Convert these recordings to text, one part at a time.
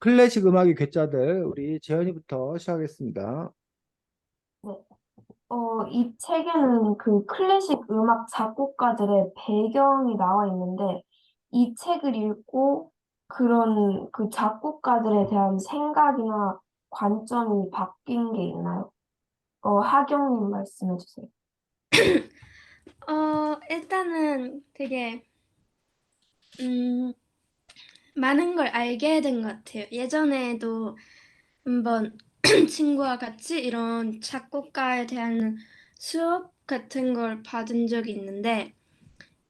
클래식 음악의 괴짜들 우리 재현이부터 시작하겠습니다. 네. 이 책에는 그 클래식 음악 작곡가들의 배경이 나와 있는데, 이 책을 읽고 그런 그 작곡가들에 대한 생각이나 관점이 바뀐 게 있나요? 하경님 말씀해 주세요. 일단은 되게, 음, 많은 걸 알게 된 것 같아요. 예전에도 한번 친구와 같이 이런 작곡가에 대한 수업 같은 걸 받은 적이 있는데,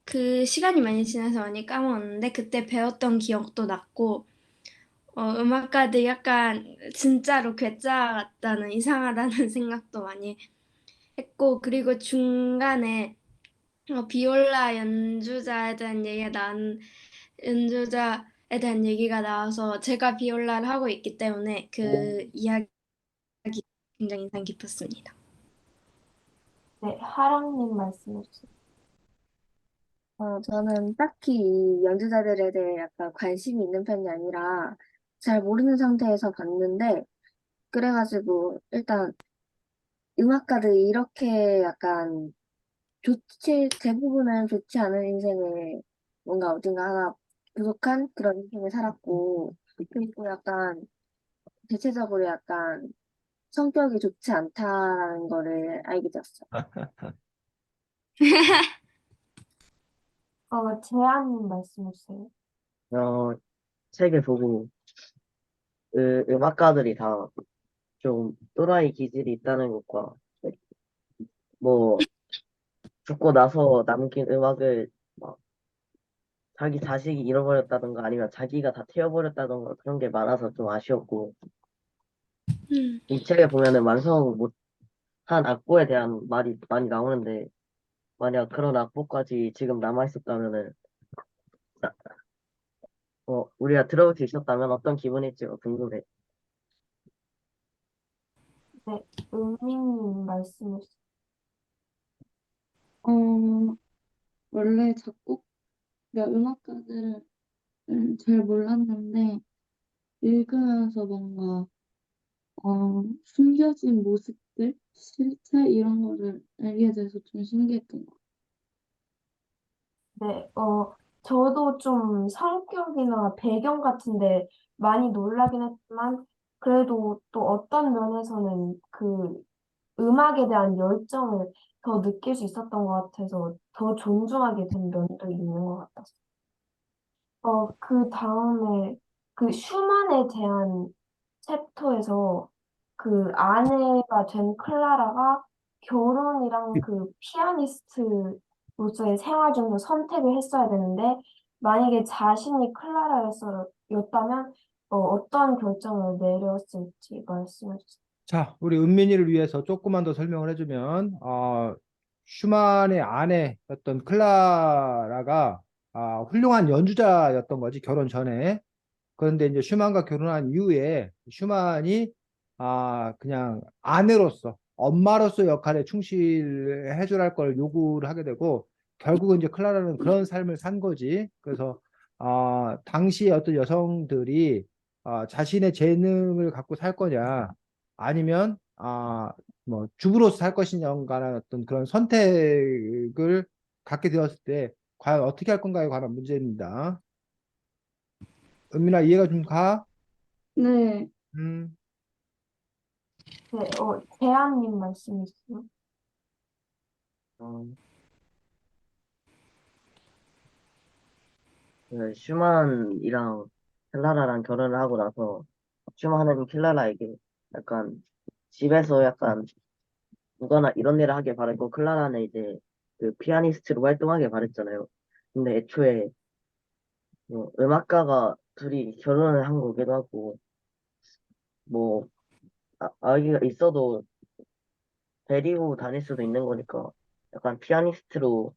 그 시간이 많이 지나서 많이 까먹었는데, 그때 배웠던 기억도 났고, 음악가들이 약간 진짜로 괴짜 같다는, 이상하다는 생각도 많이 했고, 그리고 중간에 비올라 연주자에 대한 얘기가 연주자에 대한 얘기가 나와서 제가 비올라를 하고 있기 때문에 그 이야기 굉장히 인상 깊었습니다. 네, 하랑님 말씀해 주세요. 저는 딱히 이 연주자들에 대해 약간 관심이 있는 편이 아니라 잘 모르는 상태에서 봤는데, 그래가지고 일단 음악가들이 이렇게 약간 대부분은 좋지 않은 인생을 뭔가 어딘가 하나 부족한 그런 인생을 살았고, 그리고 약간 대체적으로 약간 성격이 좋지 않다라는 거를 알게 되었어요. 재한님 말씀해 주세요. 어, 책을 보고 음악가들이 다 좀 또라이 기질이 있다는 것과 뭐 죽고 나서 남긴 음악을 막 자기 자식이 잃어버렸다던가 아니면 자기가 다 태워버렸다던가 그런 게 많아서 좀 아쉬웠고 음, 이 책에 보면은 완성 못한 악보에 대한 말이 많이 나오는데 만약 그런 악보까지 지금 남아있었다면은 우리가 들어볼 수 있었다면 어떤 기분일지가 궁금해. 네, 은민님 말씀해 주세요. 어, 원래 그러니까 음악가들을 잘 몰랐는데, 읽으면서 뭔가, 숨겨진 모습들, 실체 이런 거를 알게 돼서 좀 신기했던 것 네, 저도 좀 성격이나 배경 같은데 많이 놀라긴 했지만, 그래도 또 어떤 면에서는 그 음악에 대한 열정을 더 느낄 수 있었던 것 같아서 더 존중하게 된 면도 있는 것 같았어요. 그 다음에 그 슈만에 대한 챕터에서 그 아내가 된 클라라가 결혼이랑 그 피아니스트로서의 생활 중에서 선택을 했어야 되는데 만약에 자신이 클라라였다면 어떤 결정을 내렸을지 말씀해 주세요. 자, 우리 은민이를 위해서 조금만 더 설명을 해주면, 슈만의 아내였던 클라라가 훌륭한 연주자였던 거지, 결혼 전에. 그런데 이제 슈만과 결혼한 이후에 슈만이 그냥 아내로서 엄마로서 역할에 충실해 줄 할 걸 요구를 하게 되고 결국은 이제 클라라는 그런 삶을 산 거지. 그래서 당시에 어떤 여성들이 자신의 재능을 갖고 살 거냐 아니면 뭐 주부로서 살 것이냐라는 어떤 그런 선택을 갖게 되었을 때 과연 어떻게 할 건가에 관한 문제입니다. 은민아 이해가 좀 가? 같아요. 네, 음. 네, 재한님 말씀해 주세요. 어, 그 슈만이랑 클라라랑 결혼을 하고 나서 슈만은 클라라에게 약간 집에서 약간 누가나 이런 일을 하길 바랬고 클라라는 이제 그 피아니스트로 활동하길 바랬잖아요. 근데 애초에 음악가가 둘이 결혼을 한 거기도 하고 뭐 아기가 있어도 데리고 다닐 수도 있는 거니까 약간 피아니스트로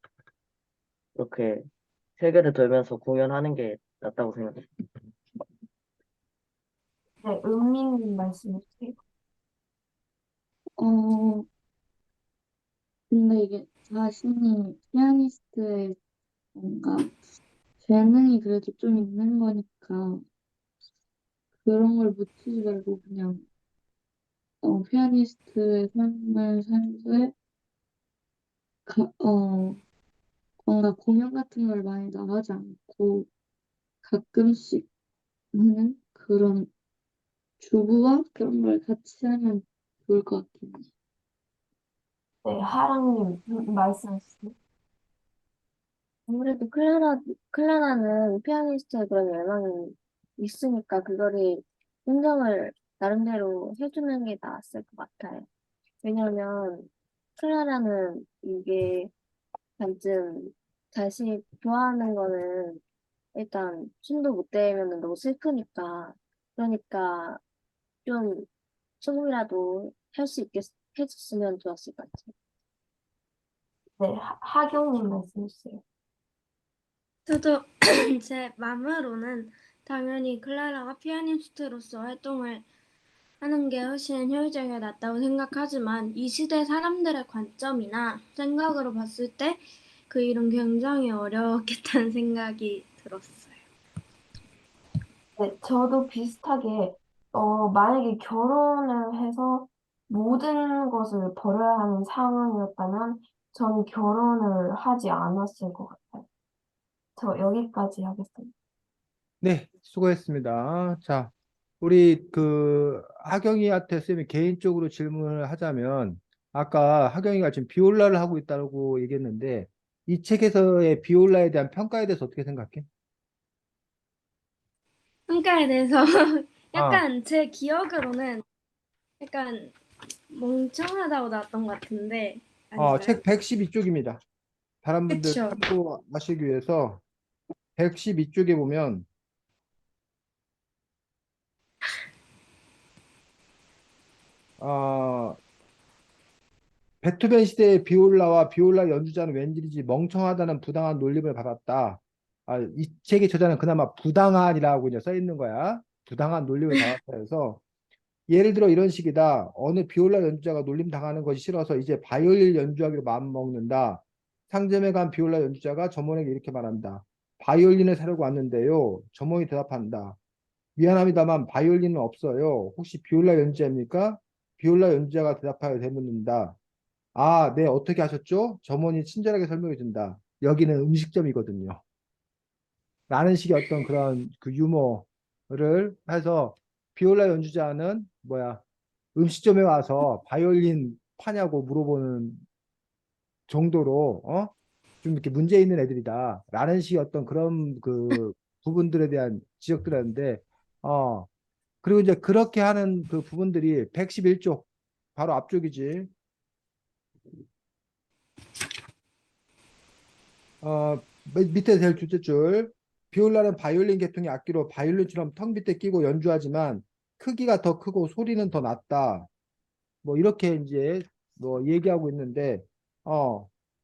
이렇게 세계를 돌면서 공연하는 게 낫다고 생각해요. 네, 은민님 말씀해 주세요. 어, 근데 이게 자신이 피아니스트의 뭔가 재능이 그래도 좀 있는 거니까 그런 걸 묻히지 말고 그냥 피아니스트의 삶을 살면서 뭔가 공연 같은 걸 많이 나가지 않고 가끔씩 하는 그런 주부와 그런 걸 같이 하면 좋을 것 같긴 해. 네, 하랑님 말씀해 주세요. 아무래도 클라라는 피아니스트의 그런 열망이 있으니까 그거를 인정을 나름대로 해주는 게 나았을 것 같아요. 왜냐면 클라라는 이게 반쯤 자신이 좋아하는 거는 일단 숨도 못 대면 너무 슬프니까 그러니까 좀 조금이라도 할 수 있게 해줬으면 좋았을 것 같아요. 네, 하경님 말씀해 주세요. 저도 제 마음으로는 당연히 클라라가 피아니스트로서 활동을 하는 게 훨씬 효율적이고 낫다고 생각하지만 이 시대 사람들의 관점이나 생각으로 봤을 때 그 일은 굉장히 어려웠겠다는 생각이 들었어요. 네, 저도 비슷하게, 만약에 결혼을 해서 모든 것을 버려야 하는 상황이었다면 저는 결혼을 하지 않았을 것 같아요. 저 여기까지 하겠습니다. 네, 수고했습니다. 자, 우리 그 하경이한테 쌤이 개인적으로 질문을 하자면 아까 하경이가 지금 비올라를 하고 있다고 얘기했는데 이 책에서의 비올라에 대한 평가에 대해서 어떻게 생각해? 평가에 대해서 아, 약간 제 기억으로는 약간 멍청하다고 나왔던 것 같은데 아닌가요? 책 112쪽입니다. 다른 분들 그쵸? 참고하시기 위해서 112쪽에 보면 어, 베토벤 시대의 비올라와 비올라 연주자는 왠지 멍청하다는 부당한 놀림을 받았다. 이 책의 저자는 그나마 부당한이라고 이제 써 있는 거야. 부당한 놀림을 받았다 해서 예를 들어 이런 식이다. 어느 비올라 연주자가 놀림 당하는 것이 싫어서 이제 바이올린 연주하기로 마음먹는다. 상점에 간 비올라 연주자가 점원에게 이렇게 말한다. 바이올린을 사려고 왔는데요. 점원이 대답한다. 미안합니다만 바이올린은 없어요. 혹시 비올라 연주자입니까? 비올라 연주자가 대답하여 되묻는다. 아, 네, 어떻게 하셨죠? 점원이 친절하게 설명해 준다. 여기는 음식점이거든요. 라는 식의 어떤 그런 그 유머를 해서 비올라 연주자는 뭐야, 음식점에 와서 바이올린 파냐고 물어보는 정도로, 좀 이렇게 문제 있는 애들이다. 라는 식의 어떤 그런 그 부분들에 대한 지적들이었는데, 어, 그리고 이제 그렇게 하는 그 부분들이 111쪽, 바로 앞쪽이지. 밑에 제일 둘째 줄. 비올라는 바이올린 계통의 악기로 바이올린처럼 턱 밑에 끼고 연주하지만 크기가 더 크고 소리는 더 낮다. 뭐 이렇게 이제 뭐 얘기하고 있는데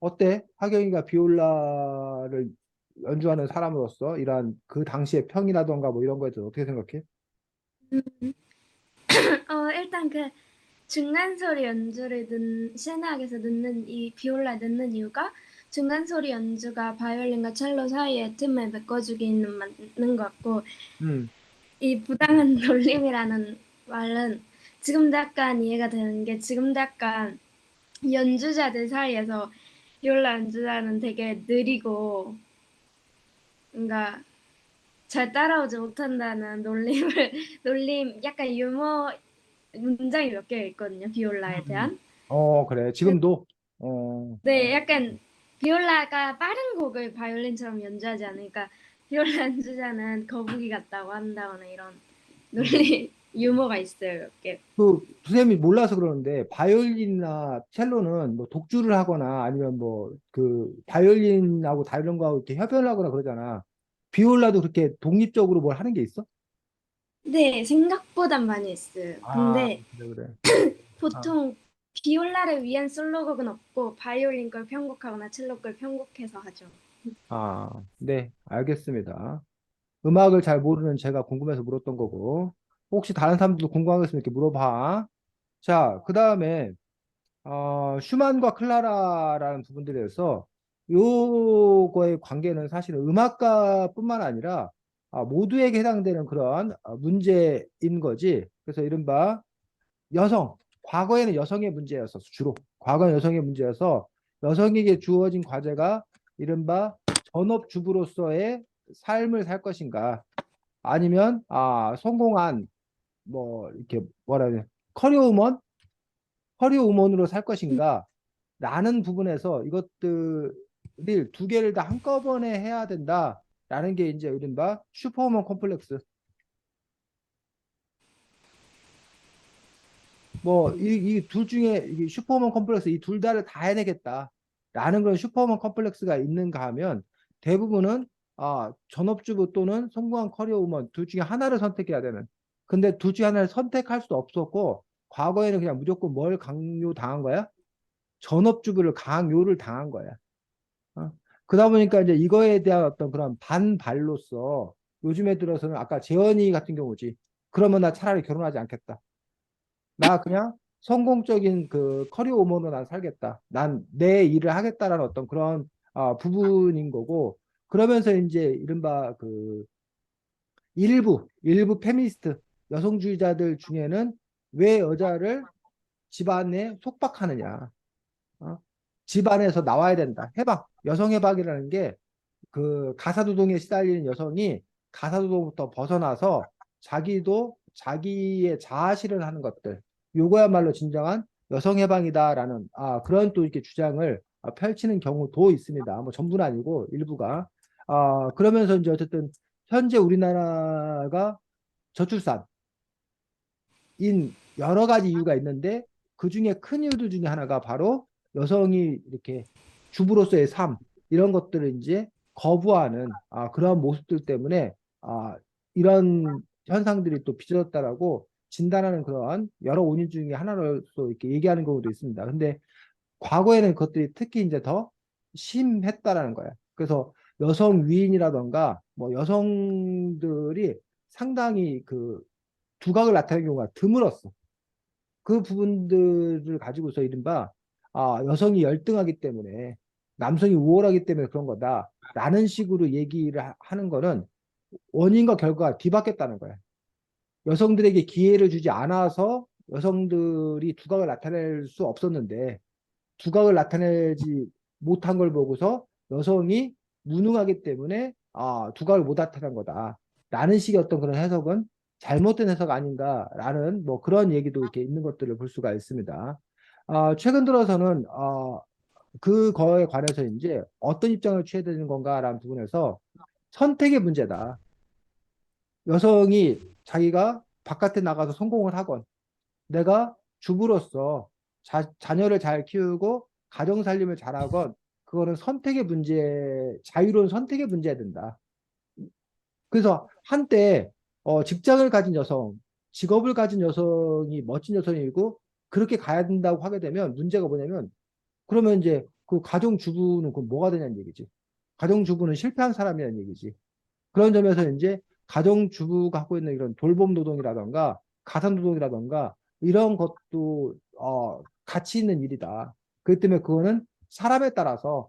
어때? 하경이가 비올라를 연주하는 사람으로서 이러한 그 당시의 평이라던가 뭐 이런 거에 대해서 어떻게 생각해? 일단 그 중간 소리 연주를 실내악에서 넣는 이 비올라 넣는 이유가 중간 소리 연주가 바이올린과 첼로 사이에 틈을 메꿔주기는 맞는 것 같고 음, 이 부당한 놀림이라는 말은 지금도 약간 이해가 되는 게 지금도 약간 연주자들 사이에서 비올라 연주자는 되게 느리고 뭔가 잘 따라오지 못한다는 놀림을 놀림 약간 유머 문장이 몇 개 있거든요 비올라에 음. 대한 그래. 지금도 어, 네 약간 비올라가 빠른 곡을 바이올린처럼 연주하지 않으니까 비올라 연주자는 거북이 같다고 한다거나 이런 음. 논리 유머가 있어요 몇 개. 그 선생님이 몰라서 그러는데 바이올린이나 첼로는 뭐 독주를 하거나 아니면 뭐 그 바이올린하고 다른 거하고 이렇게 협연을 하거나 그러잖아. 비올라도 그렇게 독립적으로 뭘 하는 게 있어? 네 생각보단 많이 있어요. 아, 근데 그래 그래. 아, 보통 비올라를 위한 솔로곡은 없고 바이올린 걸 편곡하거나 첼로 걸 편곡해서 하죠. 네, 알겠습니다. 음악을 잘 모르는 제가 궁금해서 물었던 거고 혹시 다른 사람들도 궁금한 거 있으면 이렇게 물어봐. 자, 그 다음에 슈만과 클라라라는 부분들에 대해서 요거의 관계는 사실은 음악가뿐만 아니라 모두에게 해당되는 그런 문제인 거지. 그래서 이른바 여성, 과거에는 여성의 문제였어, 주로. 과거는 여성의 문제여서 여성에게 주어진 과제가 이른바 전업주부로서의 삶을 살 것인가, 아니면 성공한 뭐 이렇게 뭐라 해야 돼, 커리어우먼, 커리어우먼으로 살 것인가 라는 부분에서 이것들을 두 개를 다 한꺼번에 해야 된다라는 게 이제 이른바 슈퍼우먼 컴플렉스. 뭐 이 둘 중에 이 슈퍼우먼 컴플렉스, 이 둘 다를 다 해내겠다라는 그런 슈퍼우먼 컴플렉스가 있는가 하면 대부분은 전업주부 또는 성공한 커리어우먼 둘 중에 하나를 선택해야 되는. 근데 둘 중에 하나를 선택할 수도 없었고 과거에는 그냥 무조건 뭘 강요당한 거야? 전업주부를 강요를 당한 거야. 그러다 보니까 이제 이거에 대한 어떤 그런 반발로서 요즘에 들어서는 아까 재현이 같은 경우지. 그러면 나 차라리 결혼하지 않겠다. 나 그냥 성공적인 그 커리어 우먼으로 난 살겠다. 난 내 일을 하겠다라는 어떤 그런 부분인 거고, 그러면서 이제 이른바 그 일부 페미니스트 여성주의자들 중에는 왜 여자를 집안에 속박하느냐, 어? 집안에서 나와야 된다. 해방, 여성 해방이라는 게 그 가사노동에 시달리는 여성이 가사노동부터 벗어나서 자기도 자기의 자아 실현하는 것들, 요거야말로 진정한 여성 해방이다라는 그런 또 이렇게 주장을 펼치는 경우도 있습니다. 뭐 전부는 아니고 일부가. 그러면서 이제 어쨌든 현재 우리나라가 저출산 인 여러 가지 이유가 있는데 그 중에 큰 이유들 중에 하나가 바로 여성이 이렇게 주부로서의 삶, 이런 것들을 이제 거부하는 그런 모습들 때문에 이런 현상들이 또 빚어졌다라고 진단하는 그런 여러 원인 중에 하나로서 이렇게 얘기하는 경우도 있습니다. 근데 과거에는 그것들이 특히 이제 더 심했다라는 거야. 그래서 여성 위인이라던가 뭐 여성들이 상당히 그 두각을 나타내는 경우가 드물었어. 그 부분들을 가지고서 이른바 여성이 열등하기 때문에, 남성이 우월하기 때문에 그런 거다라는 식으로 얘기를 하는 거는 원인과 결과가 뒤바뀌었다는 거야. 여성들에게 기회를 주지 않아서 여성들이 두각을 나타낼 수 없었는데 두각을 나타내지 못한 걸 보고서 여성이 무능하기 때문에 두각을 못 나타낸 거다라는 식의 어떤 그런 해석은 잘못된 해석 아닌가라는 뭐 그런 얘기도 이렇게 있는 것들을 볼 수가 있습니다. 최근 들어서는 그거에 관해서 이제 어떤 입장을 취해야 되는 건가라는 부분에서 선택의 문제다. 여성이 자기가 바깥에 나가서 성공을 하건, 내가 주부로서 자녀를 잘 키우고 가정 살림을 잘하건, 그거는 선택의 문제, 자유로운 선택의 문제야 된다. 그래서 한때 직장을 가진 여성, 직업을 가진 여성이 멋진 여성이고 그렇게 가야 된다고 하게 되면 문제가 뭐냐면, 그러면 이제 그 가정주부는 그 뭐가 되냐는 얘기지. 가정주부는 실패한 사람이라는 얘기지. 그런 점에서 이제 가정주부가 하고 있는 이런 돌봄 노동이라던가 가사 노동이라던가 이런 것도 가치 있는 일이다. 그렇기 때문에 그거는 사람에 따라서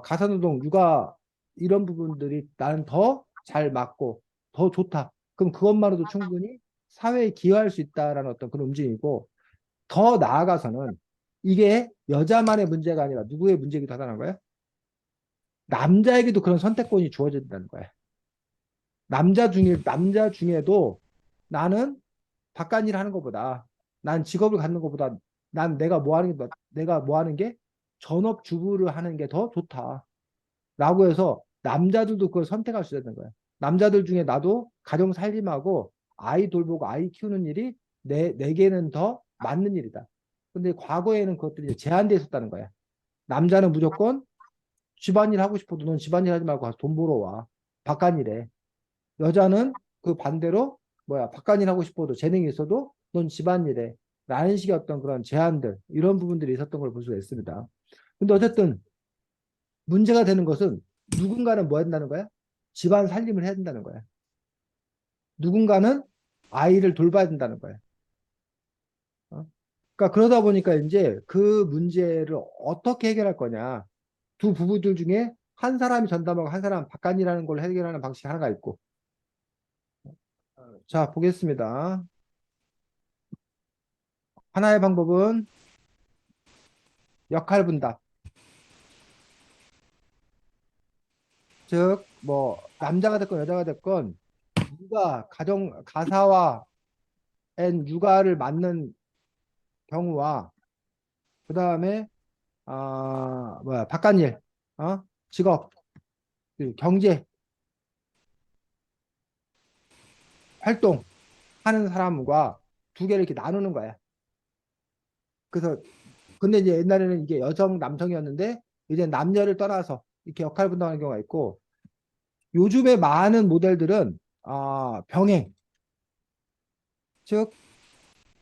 가사 노동, 육아 이런 부분들이 나는 더 잘 맞고 더 좋다. 그럼 그것만으로도 충분히 사회에 기여할 수 있다라는 어떤 그런 움직임이고, 더 나아가서는 이게 여자만의 문제가 아니라 누구의 문제이기도 하다는 거야. 남자에게도 그런 선택권이 주어진다는 거야. 남자 중에도 나는 바깥 일 하는 것보다, 난 직업을 갖는 것보다, 난 내가 뭐 하는 게 전업 주부를 하는 게 더 좋다라고 해서 남자들도 그걸 선택할 수 있는 거야. 남자들 중에 나도 가정 살림하고 아이 돌보고 아이 키우는 일이 내게는 더 맞는 일이다. 근데 과거에는 그것들이 제한되어 있었다는 거야. 남자는 무조건 집안일 하고 싶어도 넌 집안일 하지 말고 가서 돈 벌어 와. 바깥 일해. 여자는 그 반대로 바깥일 하고 싶어도 재능이 있어도 넌 집안일에 라는 식의 어떤 그런 제한들, 이런 부분들이 있었던 걸 볼 수가 있습니다. 근데 어쨌든 문제가 되는 것은 누군가는 뭐 한다는 거야? 집안 살림을 해야 된다는 거야. 누군가는 아이를 돌봐야 된다는 거야. 그러니까 그러다 보니까 이제 그 문제를 어떻게 해결할 거냐. 두 부부들 중에 한 사람이 전담하고 한 사람은 바깥일하는 걸 해결하는 방식이 하나가 있고, 자, 보겠습니다. 하나의 방법은 역할 분담. 즉, 뭐, 남자가 됐건 여자가 됐건, 가사와 육아를 맡는 경우와, 그 다음에, 바깥일, 직업, 그 경제, 활동 하는 사람과 두 개를 이렇게 나누는 거야. 그래서, 근데 이제 옛날에는 이게 여성, 남성이었는데, 이제 남녀를 떠나서 이렇게 역할 분담하는 경우가 있고, 요즘에 많은 모델들은, 병행, 즉,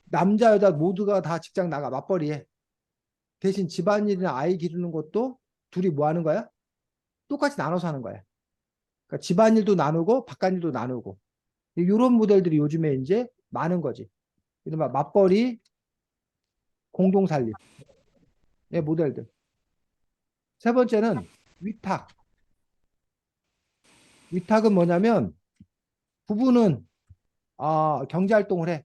남자, 여자 모두가 다 직장 나가, 맞벌이해. 대신 집안일이나 아이 기르는 것도 둘이 뭐 하는 거야? 똑같이 나눠서 하는 거야. 그러니까 집안일도 나누고 바깥일도 나누고 이런 모델들이 요즘에 이제 많은 거지. 이른바 맞벌이 공동살림의 모델들. 세 번째는 위탁. 위탁은 뭐냐면 부부는 경제활동을 해.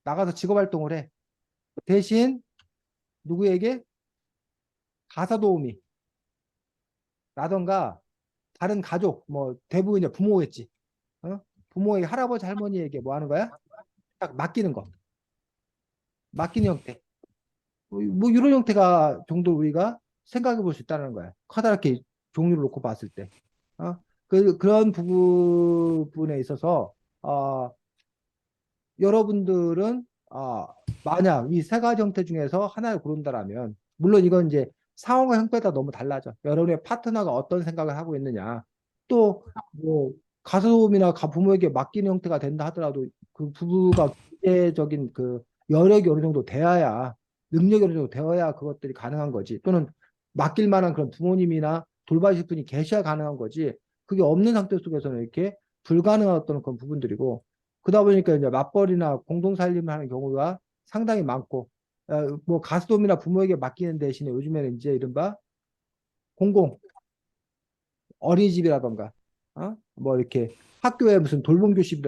나가서 직업활동을 해. 대신 누구에게 가사도우미 라던가 다른 가족 뭐 대부분 이제 부모겠지. 부모에게 할아버지 할머니에게 뭐 하는 거야? 딱 맡기는 거. 맡기는 형태. 뭐 이런 형태가 정도 우리가 생각해 볼 수 있다는 거야. 커다랗게 종류를 놓고 봤을 때. 그런 부분에 있어서 어, 여러분들은 만약 이 세 가지 형태 중에서 하나를 고른다라면 물론 이건 이제 상황과 형태에 따라 너무 달라져. 여러분의 파트너가 어떤 생각을 하고 있느냐. 또 뭐 가수도움이나 부모에게 맡기는 형태가 된다 하더라도 그 부부가 경제적인 그 여력이 어느 정도 돼야 능력이 어느 정도 되어야 그것들이 가능한 거지. 또는 맡길 만한 그런 부모님이나 돌봐주실 분이 계셔야 가능한 거지. 그게 없는 상태 속에서는 이렇게 불가능한 어떤 그런 부분들이고 그러다 보니까 이제 맞벌이나 공동살림을 하는 경우가 상당히 많고, 뭐 가수도움이나 부모에게 맡기는 대신에 요즘에는 이제 이른바 공공 어린이집이라던가, 뭐 이렇게 학교에 무슨 돌봄 교실,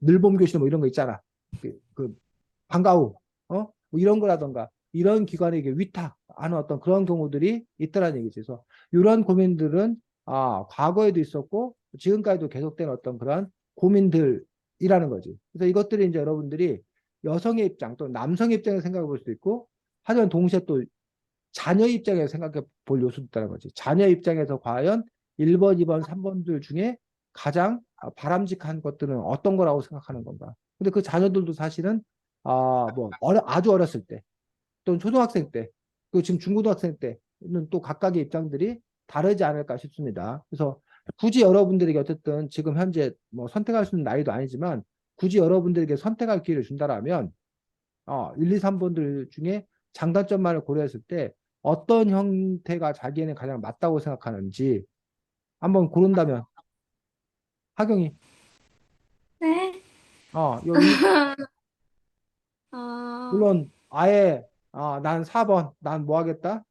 늘봄 교실 뭐 이런 거 있잖아. 그 방과 후, 뭐 이런 거라던가 이런 기관에게 위탁하는 어떤 그런 경우들이 있다라는 얘기죠. 그래서 이런 고민들은 과거에도 있었고 지금까지도 계속된 어떤 그런 고민들이라는 거지. 그래서 이것들이 이제 여러분들이 여성의 입장 또 남성의 입장에서 생각해 볼 수도 있고 하지만 동시에 또 자녀 입장에서 생각해 볼 요소도 있다는 거지. 자녀 입장에서 과연 1번, 2번, 3번들 중에 가장 바람직한 것들은 어떤 거라고 생각하는 건가. 근데 그 자녀들도 사실은 아주 어렸을 때 또는 초등학생 때, 그 지금 중고등학생 때는 또 각각의 입장들이 다르지 않을까 싶습니다. 그래서 굳이 여러분들에게 어쨌든 지금 현재 뭐 선택할 수 있는 나이도 아니지만 굳이 여러분들에게 선택할 기회를 준다라면 1, 2, 3번들 중에 장단점만을 고려했을 때 어떤 형태가 자기에는 가장 맞다고 생각하는지 한번 고른다면 하경이 네. 여기 어, 물론 아예 난 4번 난 뭐 하겠다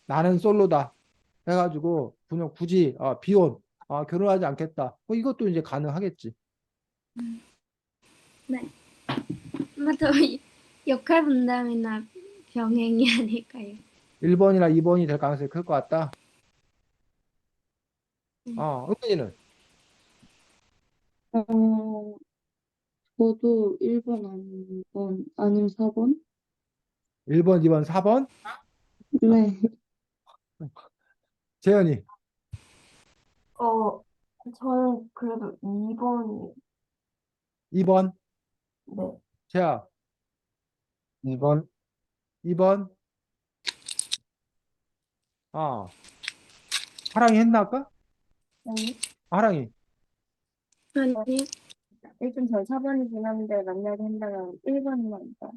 나는 솔로다 해가지고 그냥 굳이 비혼 결혼하지 않겠다 뭐 이것도 이제 가능하겠지. 네. 아마도 역할 분담이나 병행이 아닐까요? 1번이나 2번이 될 가능성이 클 것 같다. 은근이는 어, 저도 1번 아니면 4번? 1번, 2번, 4번. 네. 재현이 저는 그래도 2번이, 2번. 네. 재야 2번? 2번. 아 하랑이 했나 아까? 아니, 하랑이 아니요. 일단 저 4번이긴 한데 만약에 한다면 1번만 더.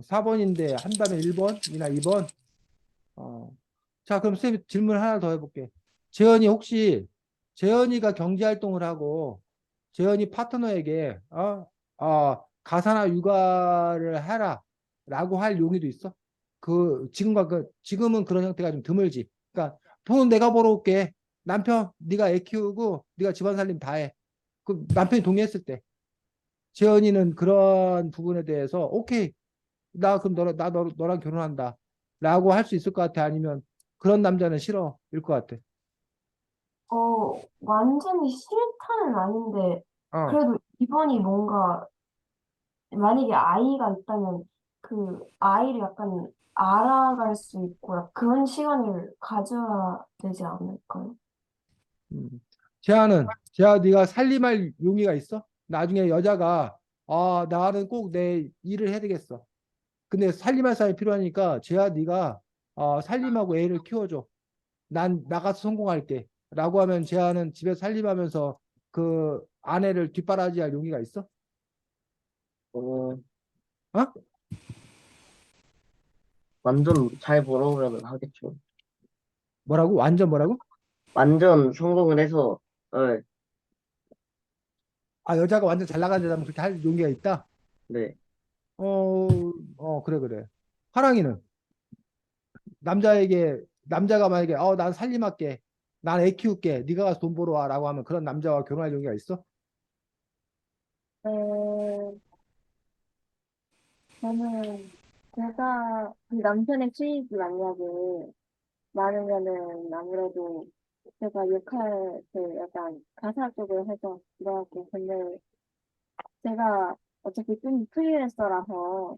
4번인데 한다면 1번이나 2번. 자, 그럼 쌤 질문 하나 더 해볼게. 재현이 혹시 재현이가 경제활동을 하고 재현이 파트너에게 가사나 육아를 해라라고 할 용의도 있어? 지금은 그런 형태가 좀 드물지. 그러니까 돈은 내가 벌어올게. 남편 네가 애 키우고 네가 집안 살림 다 해. 그 남편이 동의했을 때 재현이는 그런 부분에 대해서 오케이 나 그럼 너랑 결혼한다 라고 할 수 있을 것 같아? 아니면 그런 남자는 싫어 일 것 같아? 완전히 싫다는 아닌데, 어. 그래도 이번이 뭔가, 만약에 아이가 있다면 그 아이를 약간 알아갈 수 있고, 그런 시간을 가져야 되지 않을까요? 음. 재하 네가 살림할 용의가 있어? 나중에 여자가 나는 꼭 내 일을 해야 되겠어. 근데 살림할 사람이 필요하니까 재하 네가 살림하고 애를 키워줘. 난 나가서 성공할게. 라고 하면 재하는 집에서 살림하면서 그 아내를 뒷바라지할 용의가 있어? 어, 어? 완전 잘 벌어오면 하겠죠. 뭐라고? 완전 뭐라고? 완전 성공을 해서, 네, 여자가 완전 잘 나가는 여자면 그렇게 할 용의가 있다? 네. 그래, 그래. 화랑이는 남자가 만약에 난 살림할게. 난 애 키울게. 네가 가서 돈 벌어 와라고 하면 그런 남자와 결혼할 용의가 있어? 어, 저는 제가 그 남편의 수입이 만약에 많으면은 아무래도 제가 역할 그 약간 가사 쪽을 해서 들어가고 근데 제가 어차피 좀 프리랜서라서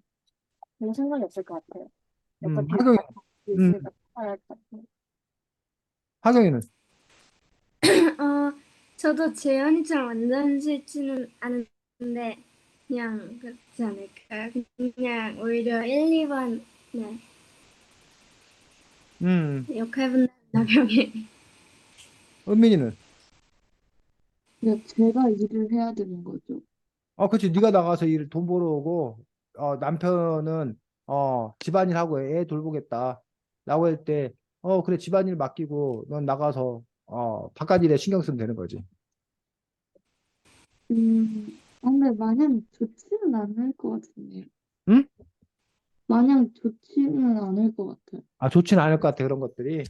별 상관이 없을 것 같아요. 어차피 하경이, 음, 있으니까 할것 같아요. 하경이는 어, 저도 재현이처럼 완전 싫지는 않은데 그냥 그렇지 않을까요? 그냥 오히려 1, 2번 네, 음, 역할 분담 나경이 은민이는 그냥 제가 일을 해야 되는 거죠. 그렇지. 네가 나가서 일 돈 벌어 오고 남편은 집안일 하고 애 돌보겠다. 라고 할 때 그래 집안일 맡기고 넌 나가서 바깥 일에 신경 쓰면 되는 거지. 근데 마냥 좋지는 않을 것 같은데요. 응? 마냥 좋지는 않을 것 같아요. 좋지는 않을 것 같아 그런 것들이.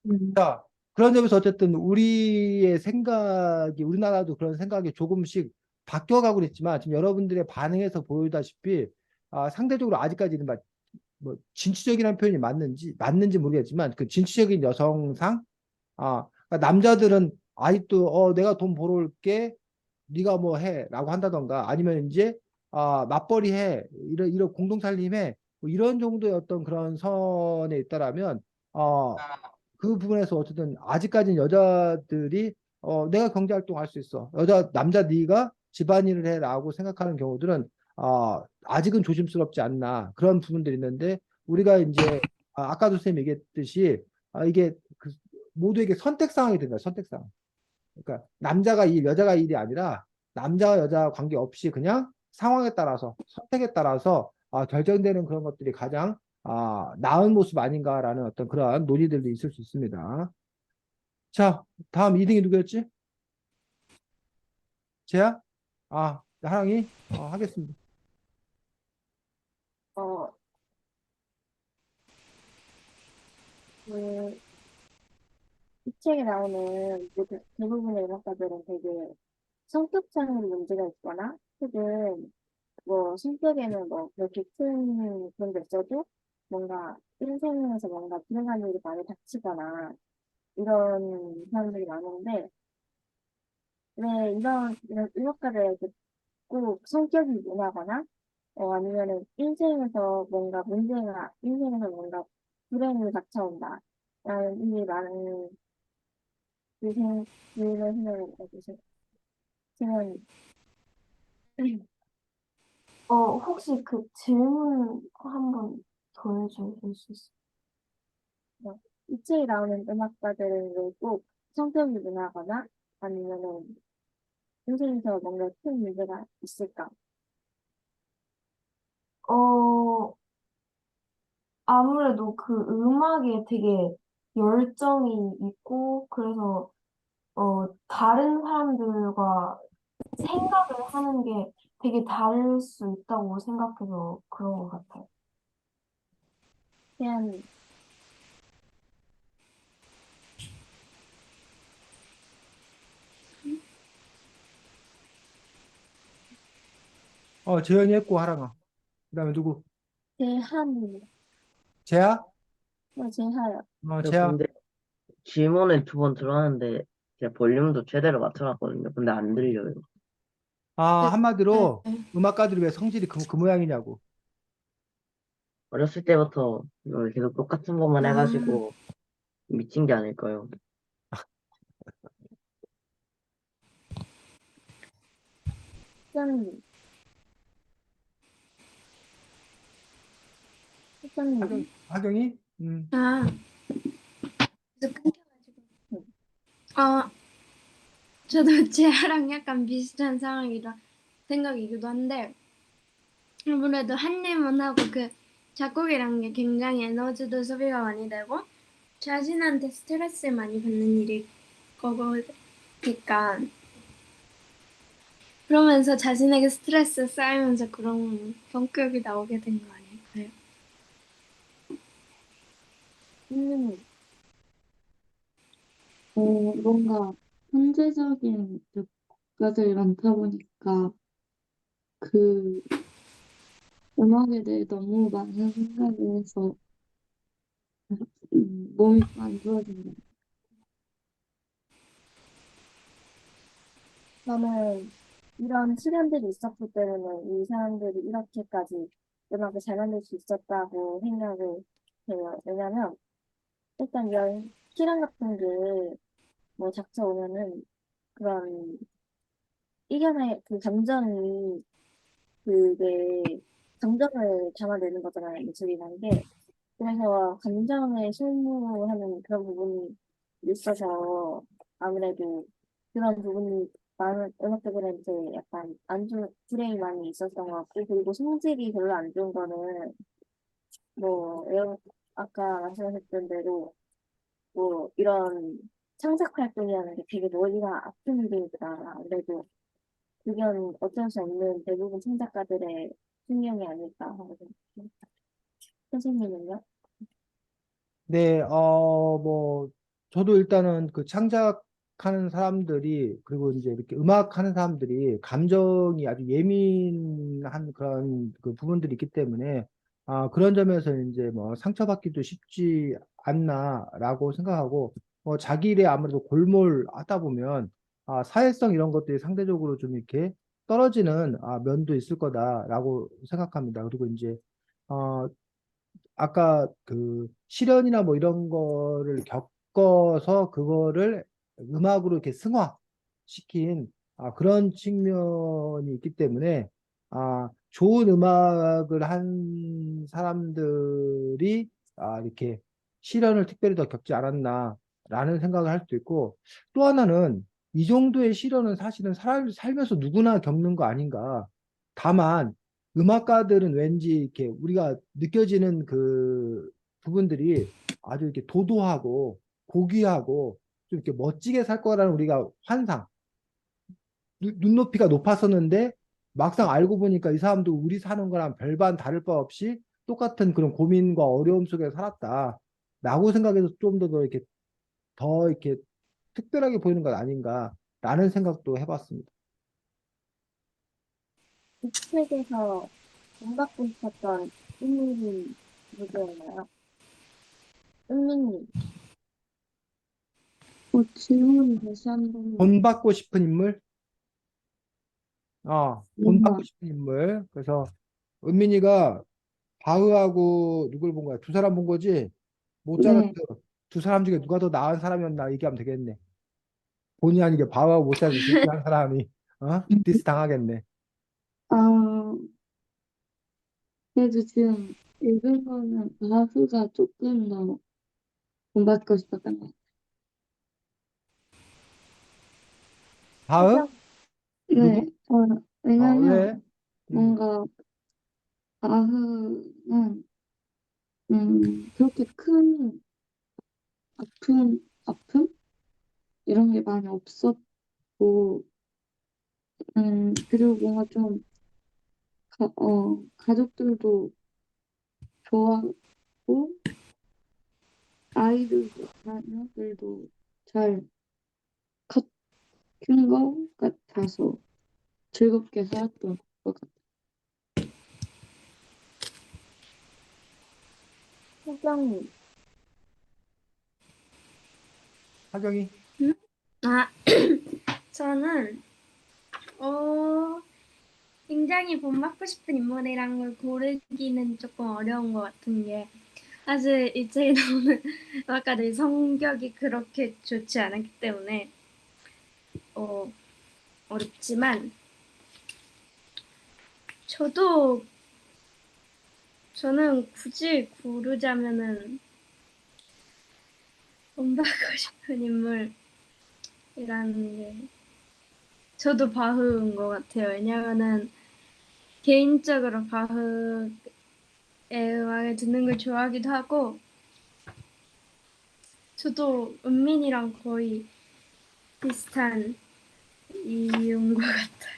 음, 자, 그런 점에서 어쨌든 우리의 생각이, 우리나라도 그런 생각이 조금씩 바뀌어가고 있지만, 지금 여러분들의 반응에서 보이다시피, 상대적으로 아직까지는 뭐, 진취적이라는 표현이 맞는지 모르겠지만, 그 진취적인 여성상, 그러니까 남자들은 아직도, 내가 돈 벌어올게, 네가 뭐 해, 라고 한다던가, 아니면 이제, 맞벌이 해, 이런 공동살림해, 뭐 이런 정도의 어떤 그런 선에 있다라면, 그 부분에서 어쨌든 아직까지는 여자들이 내가 경제활동 할 수 있어. 남자 네가 집안일을 해라고 생각하는 경우들은 아직은 조심스럽지 않나 그런 부분들이 있는데 우리가 이제 아까도 선생님 얘기했듯이 이게 모두에게 선택 상황이 된다. 선택 상황. 그러니까 남자가 일, 여자가 일이 아니라 남자와 여자 관계없이 그냥 상황에 따라서 선택에 따라서 결정되는 그런 것들이 가장 나은 모습 아닌가라는 어떤 그러한 논의들도 있을 수 있습니다. 자, 다음 2등이 누구였지? 쟤야? 하랑이? 하겠습니다. 어, 그, 이 책에 나오는 대부분의 음악가들은 되게 성격상의 문제가 있거나 혹은 뭐 성격에는 뭐 그렇게 큰 그런 게 없어도 뭔가 인생에서 뭔가 불행한 일이 많이 닥치거나 이런 사람들이 많은데 왜 이런 음악가를 듣고 성격이 문하거나 아니면은 인생에서 뭔가 불행이 닥쳐온다 라는 일이 많은 그런 생각을 가지고 생각이 혹시 그 질문 한번 더 해주실 수 있어요? 이 책에 나오는 음악가들은 왜꼭 성격이 문하거나 아니면은 인생에서 뭔가 큰 문제가 있을까? 어, 아무래도 그 음악에 되게 열정이 있고, 그래서, 다른 사람들과 생각을 하는 게 되게 다를 수 있다고 생각해서 그런 것 같아요. 그냥 재현이 했고, 하랑아. 그다음에 누구? 제한, 재야? 제하요. 저 재야. 근데 질문을 두 번 들었는데 제가 볼륨도 최대로 맞춰놨거든요. 근데 안 들려요. 아, 네. 한마디로 음악가들이 왜 성질이 그 모양이냐고. 어렸을 때부터 계속 똑같은 것만 아, 해가지고 미친 게 아닐까요? 짠, 짠. 하경이? 아, 그래서 끊겨가지고. 어, 저도 재하랑 약간 비슷한 상황이라 생각이기도 한데, 아무래도 한림은 하고 그 작곡이라는 게 굉장히 에너지도 소비가 많이 되고, 자신한테 스트레스를 많이 받는 일일 거니까, 그러면서 자신에게 스트레스 쌓이면서 그런 성격이 나오게 된 거 아닐까요? 음, 뭔가 현재적인 작가들이 많다 보니까 그 음악에 대해 너무 많은 생각을 해서 몸이 좀 안 좋아진 것 저는 이런 시련들이 있었기 때문에 이 사람들이 이렇게까지 음악을 잘 만들 수 있었다고 생각을 해요. 왜냐면 일단 이런 시련 같은 게 뭐 닥쳐 오면은 그런 이겨내 그 감정이 그게 감정을 담아내는 거잖아요. 예술이라는 게. 그래서 감정을 소모하는 그런 부분이 있어서 아무래도 그런 부분이 많은 음악가들한테 약간 안 좋은 불행이 많이 있었던 것 같고 그리고 성질이 별로 안 좋은 거는 뭐 아까 말씀하셨던 대로 뭐 이런 창작 활동이라는 게 되게 머리가 아픈 일이니까 아무래도 그건 어쩔 수 없는 대부분 창작가들의 숙명이 아닐까 하고 생각해요. 선생님은요? 네, 저도 일단은 그 창작하는 사람들이, 그리고 이제 이렇게 음악하는 사람들이 감정이 아주 예민한 그런 그 부분들이 있기 때문에, 그런 점에서 이제 뭐 상처받기도 쉽지 않나라고 생각하고, 자기 일에 아무래도 골몰하다 보면, 사회성 이런 것들이 상대적으로 좀 이렇게 떨어지는 면도 있을 거다라고 생각합니다. 그리고 이제, 어, 아까 그 시련이나 뭐 이런 거를 겪어서 그거를 음악으로 이렇게 승화시킨 그런 측면이 있기 때문에 좋은 음악을 한 사람들이 이렇게 시련을 특별히 더 겪지 않았나라는 생각을 할 수도 있고 또 하나는 이 정도의 시련은 사실은 살면서 누구나 겪는 거 아닌가. 다만 음악가들은 왠지 이렇게 우리가 느껴지는 그 부분들이 아주 이렇게 도도하고 고귀하고 좀 이렇게 멋지게 살 거라는 우리가 환상, 눈높이가 높았었는데 막상 알고 보니까 이 사람도 우리 사는 거랑 별반 다를 바 없이 똑같은 그런 고민과 어려움 속에 살았다. 라고 생각해서 좀 더 이렇게 특별하게 보이는 것 아닌가라는 생각도 해봤습니다. 이 책에서 돈 받고 싶었던 인물이 누구였나요? 은민님. 질문 다시 한 번만. 본 받고 싶은 인물? 본 받고 뭔가, 싶은 인물. 그래서 은민이가 바흐하고 누굴 본 거야? 두 사람 본 거지? 모차르트. 네, 두 사람 중에 누가 더 나은 사람이었나 얘기하면 되겠네. 본의 아니게 바흐하고 모차르트 둘 중에 한 사람이 디스 당하겠네. 아, 그래도 지금 읽은 거는 가수가 조금 더 본받고 싶었던 것 같아요. 바흐? 하경, 누구? 네, 왜냐면 왜? 음, 뭔가 아흐는 그렇게 큰 아픔 이런 게 많이 없었고, 그리고 뭔가 좀 가족들도 좋아하고 아이들도 자녀들도 잘 큰 것 같아서 즐겁게 살았던 것 같아요. 혜경이, 하경이. 음? 아, 저는 굉장히 본받고 싶은 인물이란 걸 고르기는 조금 어려운 것 같은 게 사실 이 책에 나오는 아까들 성격이 그렇게 좋지 않았기 때문에 어, 어렵지만 저는 굳이 고르자면은 본받고 싶은 인물이라는 게 저도 바흐인 것 같아요. 왜냐면은 개인적으로 바흐의 음악을 듣는 걸 좋아하기도 하고 저도 은민이랑 거의 비슷한 이유인 것 같아요.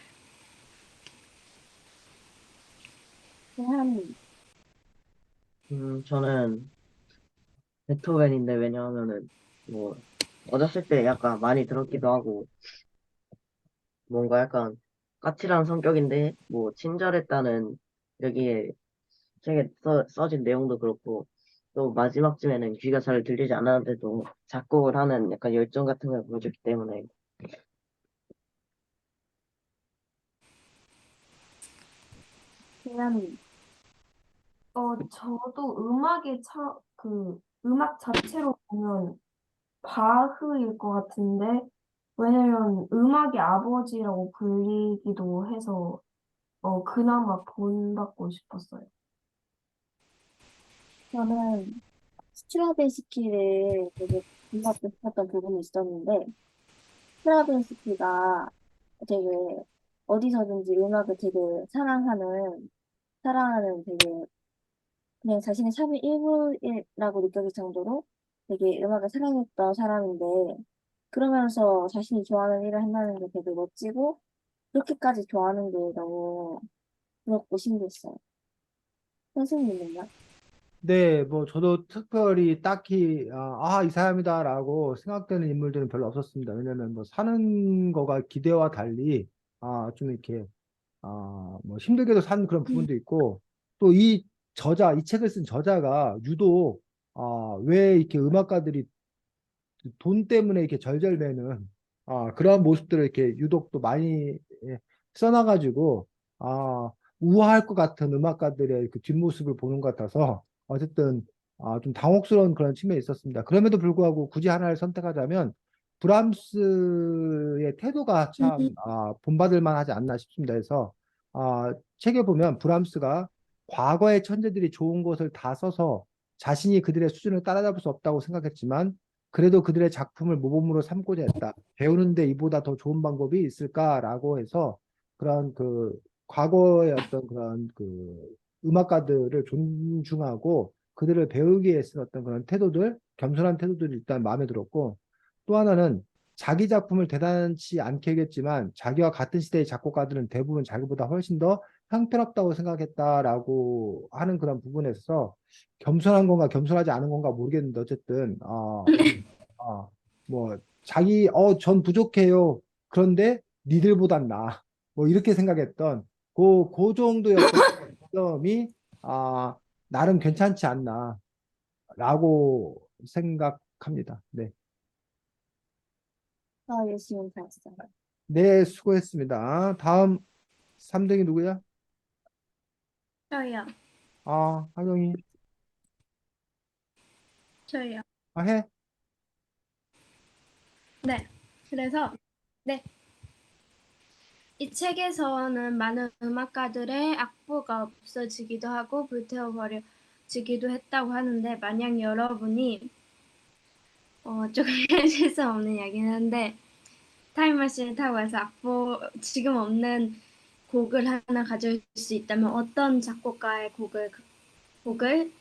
재한이, 저는 베토벤인데 왜냐하면은 뭐 어렸을 때 약간 많이 들었기도 하고 뭔가 약간 까칠한 성격인데 뭐 친절했다는 여기에 책에 써진 내용도 그렇고 또 마지막쯤에는 귀가 잘 들리지 않았는데도 작곡을 하는 약간 열정 같은 걸 보여줬기 때문에 재한이, 저도 음악 자체로 보면 바흐일 것 같은데, 왜냐면 음악의 아버지라고 불리기도 해서, 그나마 본받고 싶었어요. 저는 스트라빈스키를 되게 공부하고 싶었던 부분이 있었는데, 스트라빈스키가 되게 어디서든지 음악을 되게 사랑하는 되게 그냥 자신의 삶의 일부라고 느껴질 정도로 되게 음악을 사랑했던 사람인데, 그러면서 자신이 좋아하는 일을 한다는 게 되게 멋지고, 그렇게까지 좋아하는 게 너무 부럽고 신기했어요. 선생님은요? 네, 뭐 저도 특별히 딱히 이 사람이다라고 생각되는 인물들은 별로 없었습니다. 왜냐면 뭐 사는 거가 기대와 달리 좀 이렇게 뭐 힘들게도 산 그런 부분도 있고 또 이 책을 쓴 저자가 유독 왜 이렇게 음악가들이 돈 때문에 이렇게 절절매는 그러한 모습들을 이렇게 유독 또 많이 써놔가지고 우아할 것 같은 음악가들의 그 뒷모습을 보는 것 같아서 어쨌든 좀 당혹스러운 그런 측면이 있었습니다. 그럼에도 불구하고 굳이 하나를 선택하자면 브람스의 태도가 참 본받을 만하지 않나 싶습니다. 그래서 책에 보면 브람스가 과거의 천재들이 좋은 것을 다 써서 자신이 그들의 수준을 따라잡을 수 없다고 생각했지만 그래도 그들의 작품을 모범으로 삼고자 했다. 배우는데 이보다 더 좋은 방법이 있을까라고 해서 그런 그 과거의 어떤 그런 그 음악가들을 존중하고 그들을 배우기 위해 쓴 어떤 그런 태도들, 겸손한 태도들이 일단 마음에 들었고 또 하나는 자기 작품을 대단치 않게겠지만 자기와 같은 시대의 작곡가들은 대부분 자기보다 훨씬 더 형편없다고 생각했다라고 하는 그런 부분에서 겸손한 건가 겸손하지 않은 건가 모르겠는데 어쨌든 뭐 자기 전 부족해요. 그런데 니들보단 나아. 뭐 이렇게 생각했던 그 정도의 어떤 점이 나름 괜찮지 않나라고 생각합니다. 네. 열심히 봤어요. 네, 수고했습니다. 다음 3등이 누구야? 저요. 하경이. 저요. 해. 네. 그래서 네. 이 책에서는 많은 음악가들의 악보가 없어지기도 하고 불태워버려지기도 했다고 하는데 만약 여러분이 조금 현실 수 없는 이야기긴 한데 타임머신을 타고 가서 지금 없는 곡을 하나 가져올 수 있다면 어떤 작곡가의 곡을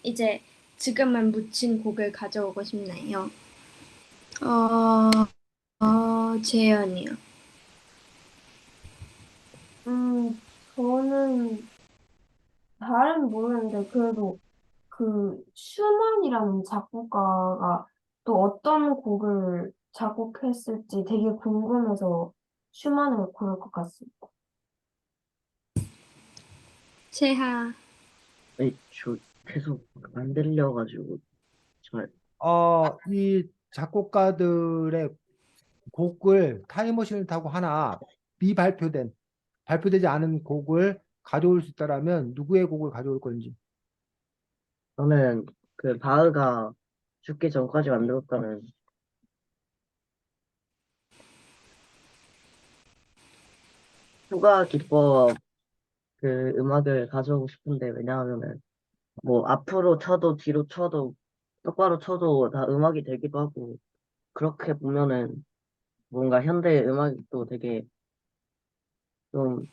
이제 지금은 묻힌 곡을 가져오고 싶나요? 어, 재현이요. 저는 잘은 모르는데, 그래도 슈만이라는 작곡가가 또 어떤 곡을 작곡했을지 되게 궁금해서 슈만을 고를 것 같습니다. 재하. 이 계속 안 들려가지고 잘. 이 작곡가들의 곡을 타임머신을 타고 하나 발표되지 않은 곡을 가져올 수 있다라면 누구의 곡을 가져올 건지. 저는 그 바흐가 죽기 전까지 만들었다는 휴가 기법 그 음악을 가져오고 싶은데, 왜냐하면은 뭐 앞으로 쳐도 뒤로 쳐도 똑바로 쳐도 다 음악이 되기도 하고, 그렇게 보면은 뭔가 현대 음악이 또 되게 좀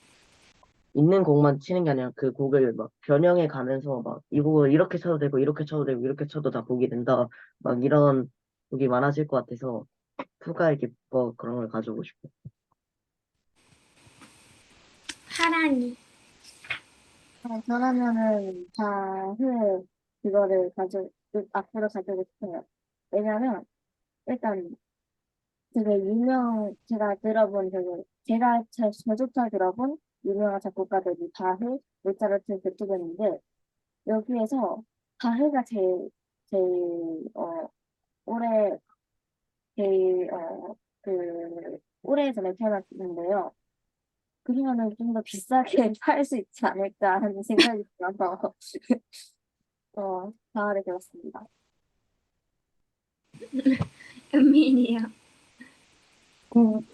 있는 곡만 치는 게 아니라 그 곡을 막 변형해 가면서 막 이 곡을 이렇게 쳐도 되고 이렇게 쳐도 되고 이렇게 쳐도 다 곡이 된다, 막 이런 곡이 많아질 것 같아서 휴가의 기법 그런 걸 가져오고 싶어요. 하랑이. 저라면은 자흐 그거를 앞으로 가지고 싶어요. 왜냐면 일단 되게 제가 들어본 저조차 들어본 유명한 작곡가들이 바흐, 모차르트, 베토벤인데 여기에서 바흐가 제일 오래 오래전에 태어났는데요. 그러면은 좀 더 비싸게 팔 수 있지 않을까 하는 생각이 들어서 바흐를 들었습니다. 은민이요.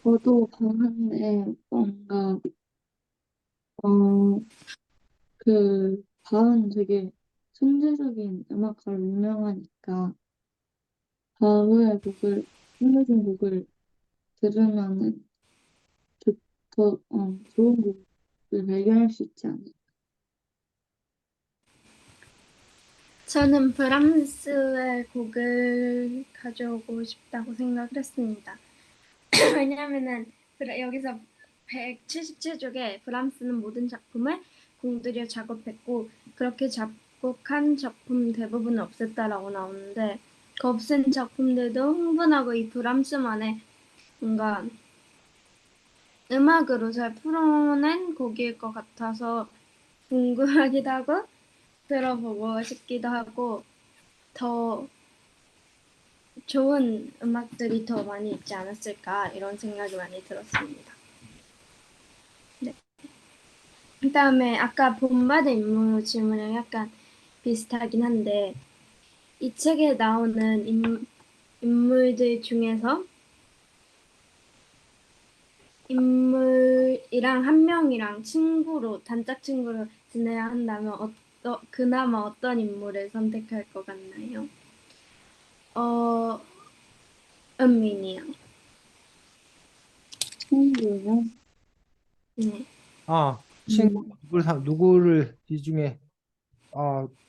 저도 방한데 뭔가 어, 바은 되게 천재적인 음악가로 유명하니까 바흐의 곡을 천재적인 곡을 들으면은 좋은 곡을 발견할 수 있지 않을까. 저는 브람스의 곡을 가져오고 싶다고 생각을 했습니다. 왜냐면은 여기서 177쪽에 브람스는 모든 작품을 공들여 작업했고 그렇게 작곡한 작품 대부분은 없앴다라고 나오는데 그 없앤 작품들도 흥분하고 이 브람스만의 뭔가 음악으로 잘 풀어낸 곡일 것 같아서 궁금하기도 하고 들어보고 싶기도 하고 더 좋은 음악들이 더 많이 있지 않았을까 이런 생각이 많이 들었습니다. 네. 그다음에 아까 본받은 인물 질문이랑 약간 비슷하긴 한데 이 책에 나오는 인물들 중에서 인물이랑 한 명이랑 단짝 친구로 지내야 한다면 그나마 어떤 인물을 선택할 것 같나요? 어, 은민이요. 친구요? 네. 친구 음, 누구를 이 중에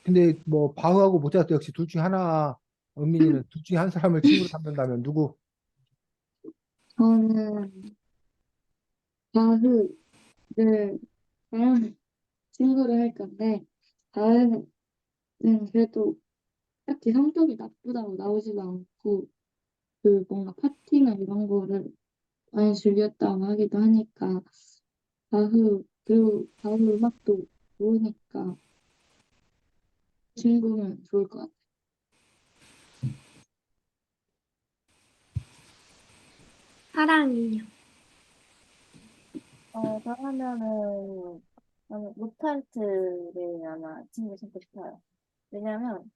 근데 뭐 바흐하고 모차르트 역시 둘 중에 하나 은민이는 둘 중에 한 사람을 친구로 삼는다면 누구? 저는 바흐를 다른 친구를 할 건데 바흐는 그래도 딱히 성격이 나쁘다고 나오지도 않고 뭔가 파티나 이런 거를 많이 즐겼다고 하기도 하니까 그리고 바흐 음악도 좋으니까 친구면 좋을 것 같아요. 사랑이요. 저라면은 저는 모차르트를 아마 친구 삼고 싶어요. 왜냐면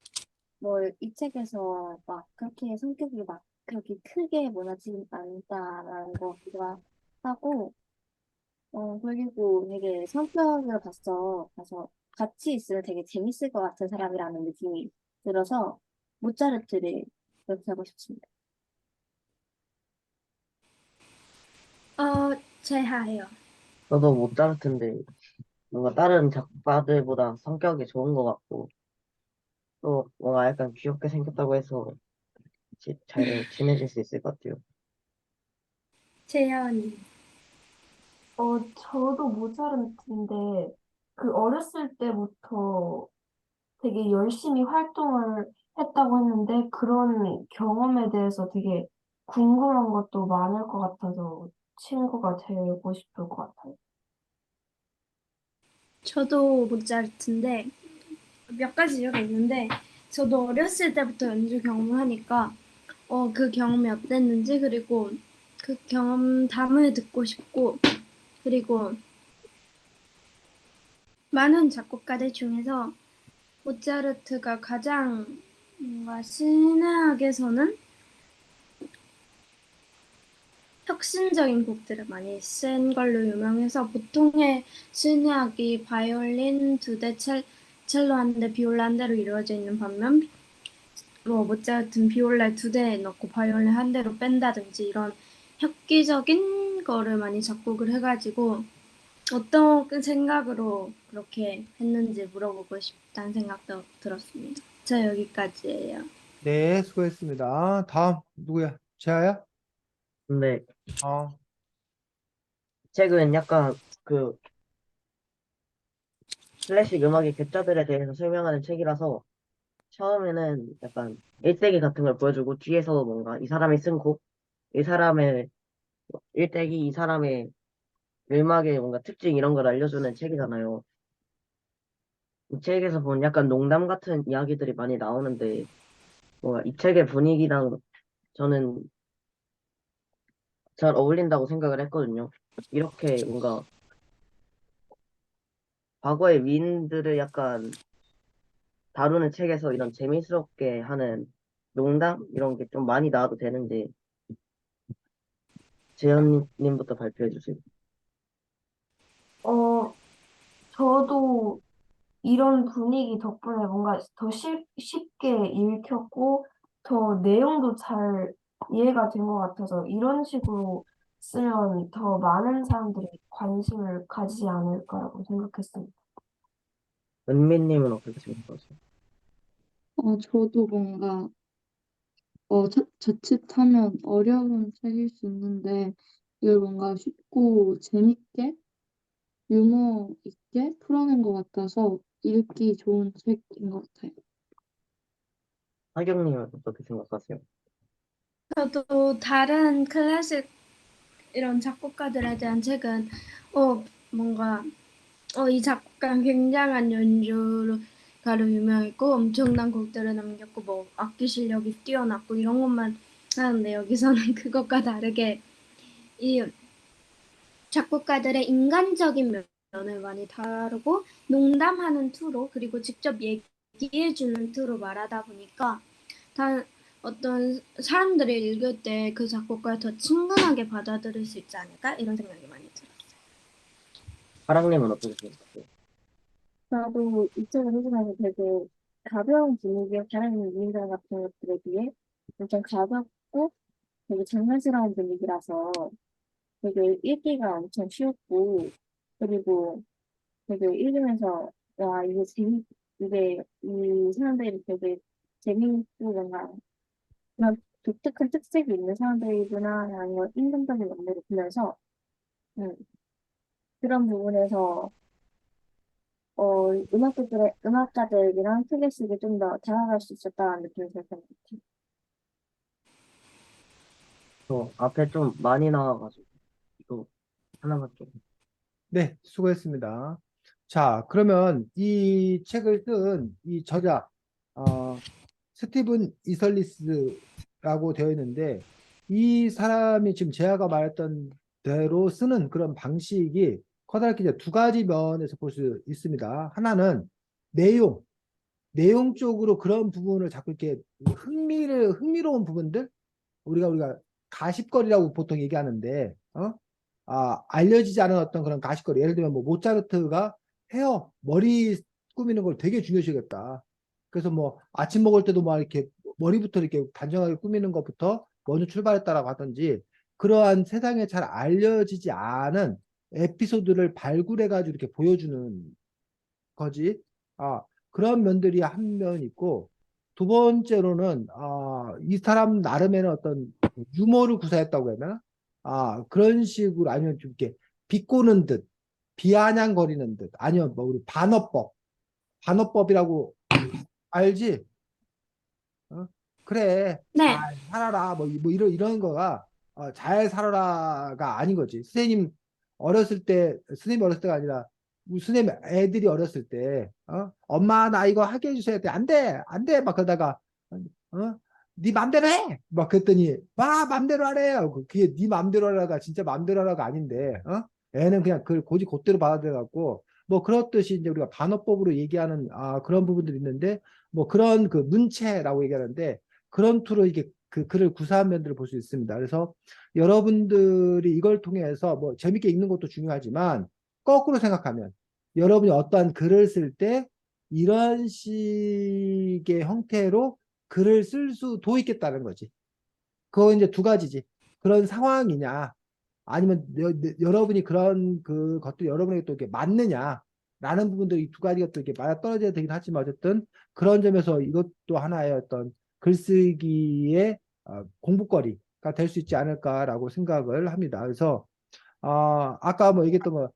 뭐 이 책에서 막 그렇게 성격이 막 그렇게 크게 무너지진 않다라는 거기도 하고 그리고 되게 성격을 봐서 같이 있으면 되게 재밌을 것 같은 사람이라는 느낌이 들어서 모차르트를 그렇게 하고 싶습니다. 제하요. 저도 모차르트인데 뭔가 다른 작가들보다 성격이 좋은 것 같고, 또 뭔가 약간 귀엽게 생겼다고 해서 잘 친해질 수 있을 것 같아요. 재현이. 저도 모차르트인데 그 어렸을 때부터 되게 열심히 활동을 했다고 했는데 그런 경험에 대해서 되게 궁금한 것도 많을 것 같아서 친구가 되고 싶을 것 같아요. 저도 모차르트인데 몇 가지 이유가 있는데 저도 어렸을 때부터 연주 경험을 하니까 그 경험이 어땠는지 그리고 그 경험 담을 듣고 싶고 그리고 많은 작곡가들 중에서 모차르트가 가장 뭔가 신의학에서는 혁신적인 곡들을 많이 쓴 걸로 유명해서 보통의 신의학이 바이올린 두 대, 첼로 한 대, 비올라 한 대로 이루어져 있는 반면 모차르트는 비올라 두 대 넣고 바이올린 한 대로 뺀다든지 이런 획기적인 거를 많이 작곡을 해가지고 어떤 생각으로 그렇게 했는지 물어보고 싶다는 생각도 들었습니다. 저 여기까지예요. 네, 수고했습니다. 다음 누구야? 재하야? 근데 어, 책은 약간 그 클래식 음악의 괴짜들에 대해서 설명하는 책이라서 처음에는 약간 일대기 같은 걸 보여주고 뒤에서 뭔가 이 사람이 쓴 곡, 이 사람의 일대기, 이 사람의 음악의 뭔가 특징 이런 걸 알려주는 책이잖아요. 이 책에서 본 약간 농담 같은 이야기들이 많이 나오는데 뭔가 이 책의 분위기랑 저는 잘 어울린다고 생각을 했거든요. 이렇게 뭔가 과거의 위인들을 약간 다루는 책에서 이런 재미스럽게 하는 농담 이런 게 좀 많이 나와도 되는데 재현님부터 발표해 주세요. 어, 저도 이런 분위기 덕분에 뭔가 더 쉽게 읽혔고 더 내용도 잘 이해가 된 것 같아서 이런 식으로 쓰면 더 많은 사람들이 관심을 가지지 않을까라고 생각했습니다. 은미님은 어떻게 생각하세요? 저도 뭔가 자칫하면 어려운 책일 수 있는데 이걸 뭔가 쉽고 재밌게 유머 있게 풀어낸 것 같아서 읽기 좋은 책인 것 같아요. 하경님은 어떻게 생각하세요? 저도 다른 클래식 이런 작곡가들에 대한 책은 뭔가 이 작곡가는 굉장한 연주가로 유명했고 엄청난 곡들을 남겼고 뭐 악기 실력이 뛰어났고 이런 것만 하는데 여기서는 그것과 다르게 이 작곡가들의 인간적인 면을 많이 다루고 농담하는 투로 그리고 직접 얘기해주는 투로 말하다 보니까 다 어떤 사람들이 읽을 때 그 작곡가를 더 친근하게 받아들일 수 있지 않을까 이런 생각이 많이 들어요. 하랑님은 어떻게 생각하세요? 나도 이 책을 읽으면서 되게 가벼운 분위기의 다른 유인들 같은 것들에 비해 엄청 가볍고 되게 장난스러운 분위기라서 되게 읽기가 엄청 쉬웠고 그리고 되게 읽으면서 와 이게 이 사람들이 되게 재미있고 뭔가 그런 독특한 특색이 있는 사람들이구나라는 걸 인간적인 면모를 보면서 음, 그런 부분에서 음악가들이랑 클래식이 좀 더 다가갈 수 있었다는 느낌이 들었던 것 같아요. 저 앞에 좀 많이 나와가지고 이거 하나만 좀. 네, 수고했습니다. 자, 그러면 이 책을 쓴 이 저자, 스티븐 이설리스라고 되어 있는데, 이 사람이 지금 제아가 말했던 대로 쓰는 그런 방식이 커다랗게 이제 두 가지 면에서 볼 수 있습니다. 하나는 내용, 내용 쪽으로 그런 부분을 자꾸 이렇게 흥미로운 부분들, 우리가 가십거리라고 보통 얘기하는데, 알려지지 않은 어떤 그런 가십거리. 예를 들면 뭐 모차르트가 머리 꾸미는 걸 되게 중요시했다. 그래서 뭐 아침 먹을 때도 막 이렇게 머리부터 이렇게 단정하게 꾸미는 것부터 먼저 출발했다라고 하든지 그러한 세상에 잘 알려지지 않은 에피소드를 발굴해가지고 이렇게 보여주는 거지. 그런 면들이 한 면 있고, 두 번째로는, 이 사람 나름에는 어떤 유머를 구사했다고 해야 되나? 그런 식으로, 아니면 좀 이렇게 비꼬는 듯, 비아냥거리는 듯, 아니면 뭐 우리 반어법이라고 알지? 어? 그래, 잘 네, 살아라, 뭐 이런 거가, 잘 살아라가 아닌 거지. 선생님 어렸을 때가 아니라, 무슨 애들이 어렸을 때, 엄마 나 이거 하게 해주셔야 돼. 안 돼, 안 돼. 막 그러다가, 네 맘대로 해. 막 그랬더니, 맘대로 하래요. 그게 네 맘대로 하라가 진짜 맘대로 하라가 아닌데, 애는 그냥 그 고지 곧대로 받아들여갖고, 뭐 그렇듯이 이제 우리가 반어법으로 얘기하는 그런 부분들이 있는데, 뭐 그런 그 문체라고 얘기하는데, 그런 투로 이게 그 글을 구사한 면들을 볼 수 있습니다. 그래서 여러분들이 이걸 통해서 뭐 재밌게 읽는 것도 중요하지만, 거꾸로 생각하면 여러분이 어떠한 글을 쓸 때 이런 식의 형태로 글을 쓸 수도 있겠다는 거지. 그거 이제 두 가지지. 그런 상황이냐, 아니면 여러분이 그런 그 것들이 여러분에게 또 이렇게 맞느냐라는 부분들이 두 가지가 또 이렇게 맞아 떨어져야 되긴 하지만 어쨌든 그런 점에서 이것도 하나의 어떤 글쓰기의 공부거리가 될 수 있지 않을까라고 생각을 합니다. 그래서 아까 뭐 얘기했던 거,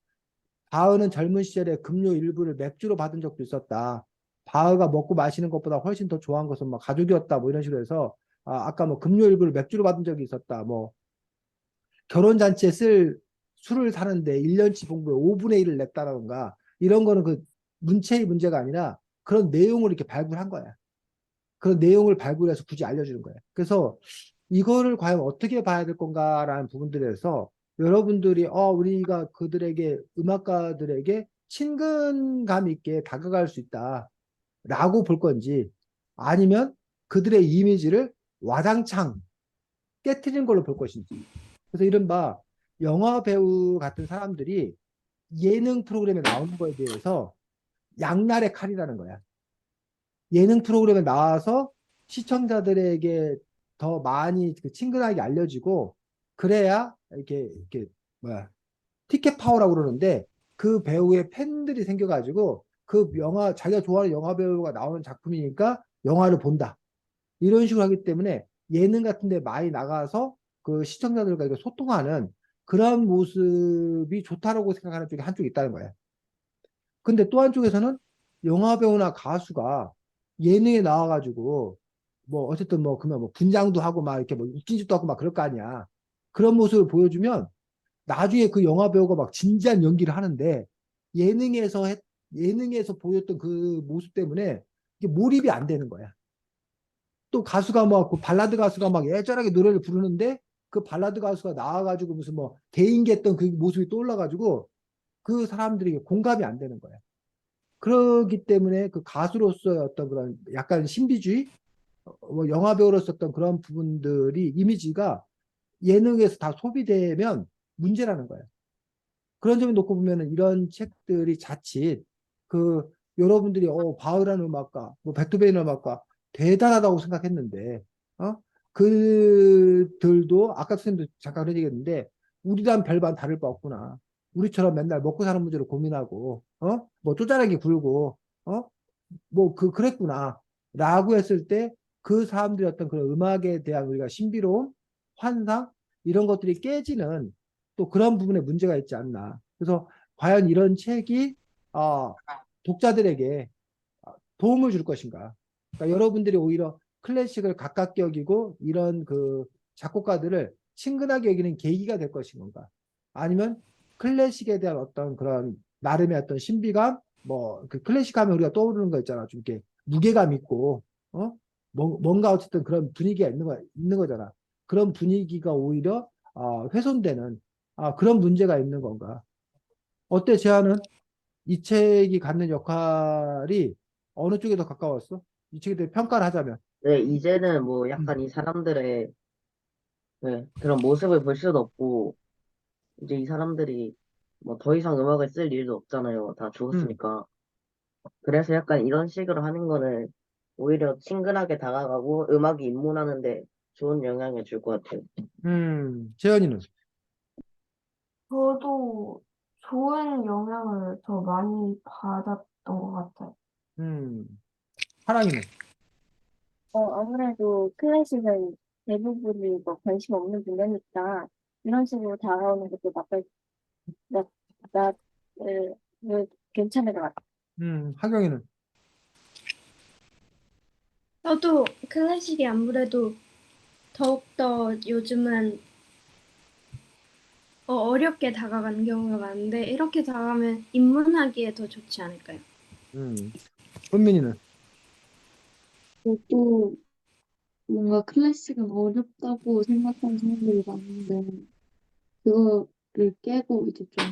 바흐는 젊은 시절에 금요 일부를 맥주로 받은 적도 있었다. 바흐가 먹고 마시는 것보다 훨씬 더 좋아한 것은 뭐 가족이었다. 뭐 이런 식으로 해서 아까 뭐 금요 일부를 맥주로 받은 적이 있었다. 뭐 결혼잔치에 쓸 술을 사는데 1년치 봉부에 5분의 1을 냈다라던가 이런 거는 그 문체의 문제가 아니라 그런 내용을 이렇게 발굴한 거야. 그런 내용을 발굴해서 굳이 알려주는 거야. 그래서 이거를 과연 어떻게 봐야 될 건가라는 부분들에서 여러분들이 우리가 그들에게 음악가들에게 친근감 있게 다가갈 수 있다라고 볼 건지 아니면 그들의 이미지를 와장창 깨트리는 걸로 볼 것인지. 그래서 이른바 영화 배우 같은 사람들이 예능 프로그램에 나오는 거에 대해서 양날의 칼이라는 거야. 예능 프로그램에 나와서 시청자들에게 더 많이 그 친근하게 알려지고 그래야 이렇게 뭐야 티켓 파워라고 그러는데 그 배우의 팬들이 생겨가지고 그 영화 자기가 좋아하는 영화 배우가 나오는 작품이니까 영화를 본다. 이런 식으로 하기 때문에 예능 같은 데 많이 나가서 그 시청자들과 이렇게 소통하는 그런 모습이 좋다라고 생각하는 쪽이 한쪽이 있다는 거예요. 근데 또 한쪽에서는 영화 배우나 가수가 예능에 나와가지고 뭐 어쨌든 뭐 그러면 뭐 분장도 하고 막 이렇게 뭐 웃긴 짓도 하고 막 그럴 거 아니야. 그런 모습을 보여주면 나중에 그 영화 배우가 막 진지한 연기를 하는데 예능에서 예능에서 보였던 그 모습 때문에 이게 몰입이 안 되는 거야. 또 가수가 막 그 발라드 가수가 막 애절하게 노래를 부르는데 그 발라드 가수가 나와가지고 무슨 뭐 개인기 했던 그 모습이 떠올라가지고 그 사람들이 공감이 안 되는 거야. 그러기 때문에 그 가수로서의 어떤 그런 약간 신비주의, 뭐 영화 배우로서 어떤 그런 부분들이 이미지가 예능에서 다 소비되면 문제라는 거예요. 그런 점을 놓고 보면은 이런 책들이 자칫 그 여러분들이 바흐라는 음악가, 뭐 베토벤 음악가 대단하다고 생각했는데 그들도 아까 선생님도 잠깐 그런 얘기했는데 우리랑 별반 다를 바 없구나. 우리처럼 맨날 먹고 사는 문제로 고민하고 뭐 쪼잔하게 굴고 뭐 그랬구나 라고 했을 때 그 사람들의 어떤 그런 음악에 대한 우리가 신비로움, 환상 이런 것들이 깨지는 또 그런 부분에 문제가 있지 않나. 그래서 과연 이런 책이 독자들에게 도움을 줄 것인가. 그러니까 여러분들이 오히려 클래식을 가깝게 여기고 이런 그 작곡가들을 친근하게 여기는 계기가 될 것인 건가. 아니면 클래식에 대한 어떤 그런 나름의 어떤 신비감, 뭐 그 클래식 하면 우리가 떠오르는 거 있잖아. 좀 이렇게 무게감 있고, 뭔가 어쨌든 그런 분위기가 있는 거잖아. 그런 분위기가 오히려 훼손되는 그런 문제가 있는 건가. 어때, 제안은? 이 책이 갖는 역할이 어느 쪽에 더 가까웠어? 이 책에 대해 평가를 하자면. 네, 이제는 뭐 음, 약간 이 사람들의 네, 그런 모습을 볼 수도 없고, 이제 이 사람들이 뭐 더 이상 음악을 쓸 일도 없잖아요. 다 음, 죽었으니까. 그래서 약간 이런 식으로 하는 거는 오히려 친근하게 다가가고 음악이 입문하는데 좋은 영향을 줄 것 같아요. 재현이는? 저도 좋은 영향을 더 많이 받았던 것 같아요. 음, 하랑이는? 아무래도 클래식은 대부분이 뭐 관심 없는 분야니까 이런 식으로 다가오는 것도 나, 나, 괜찮은 것 같아. 하경이는? 저도 클래식이 아무래도 더욱더 요즘은 어렵게 다가가는 경우가 많은데 이렇게 다가가면 입문하기에 더 좋지 않을까요? 음. 은민이는? 저도 뭔가 클래식은 어렵다고 생각하는 사람들이 많은데, 그거를 깨고 이제 좀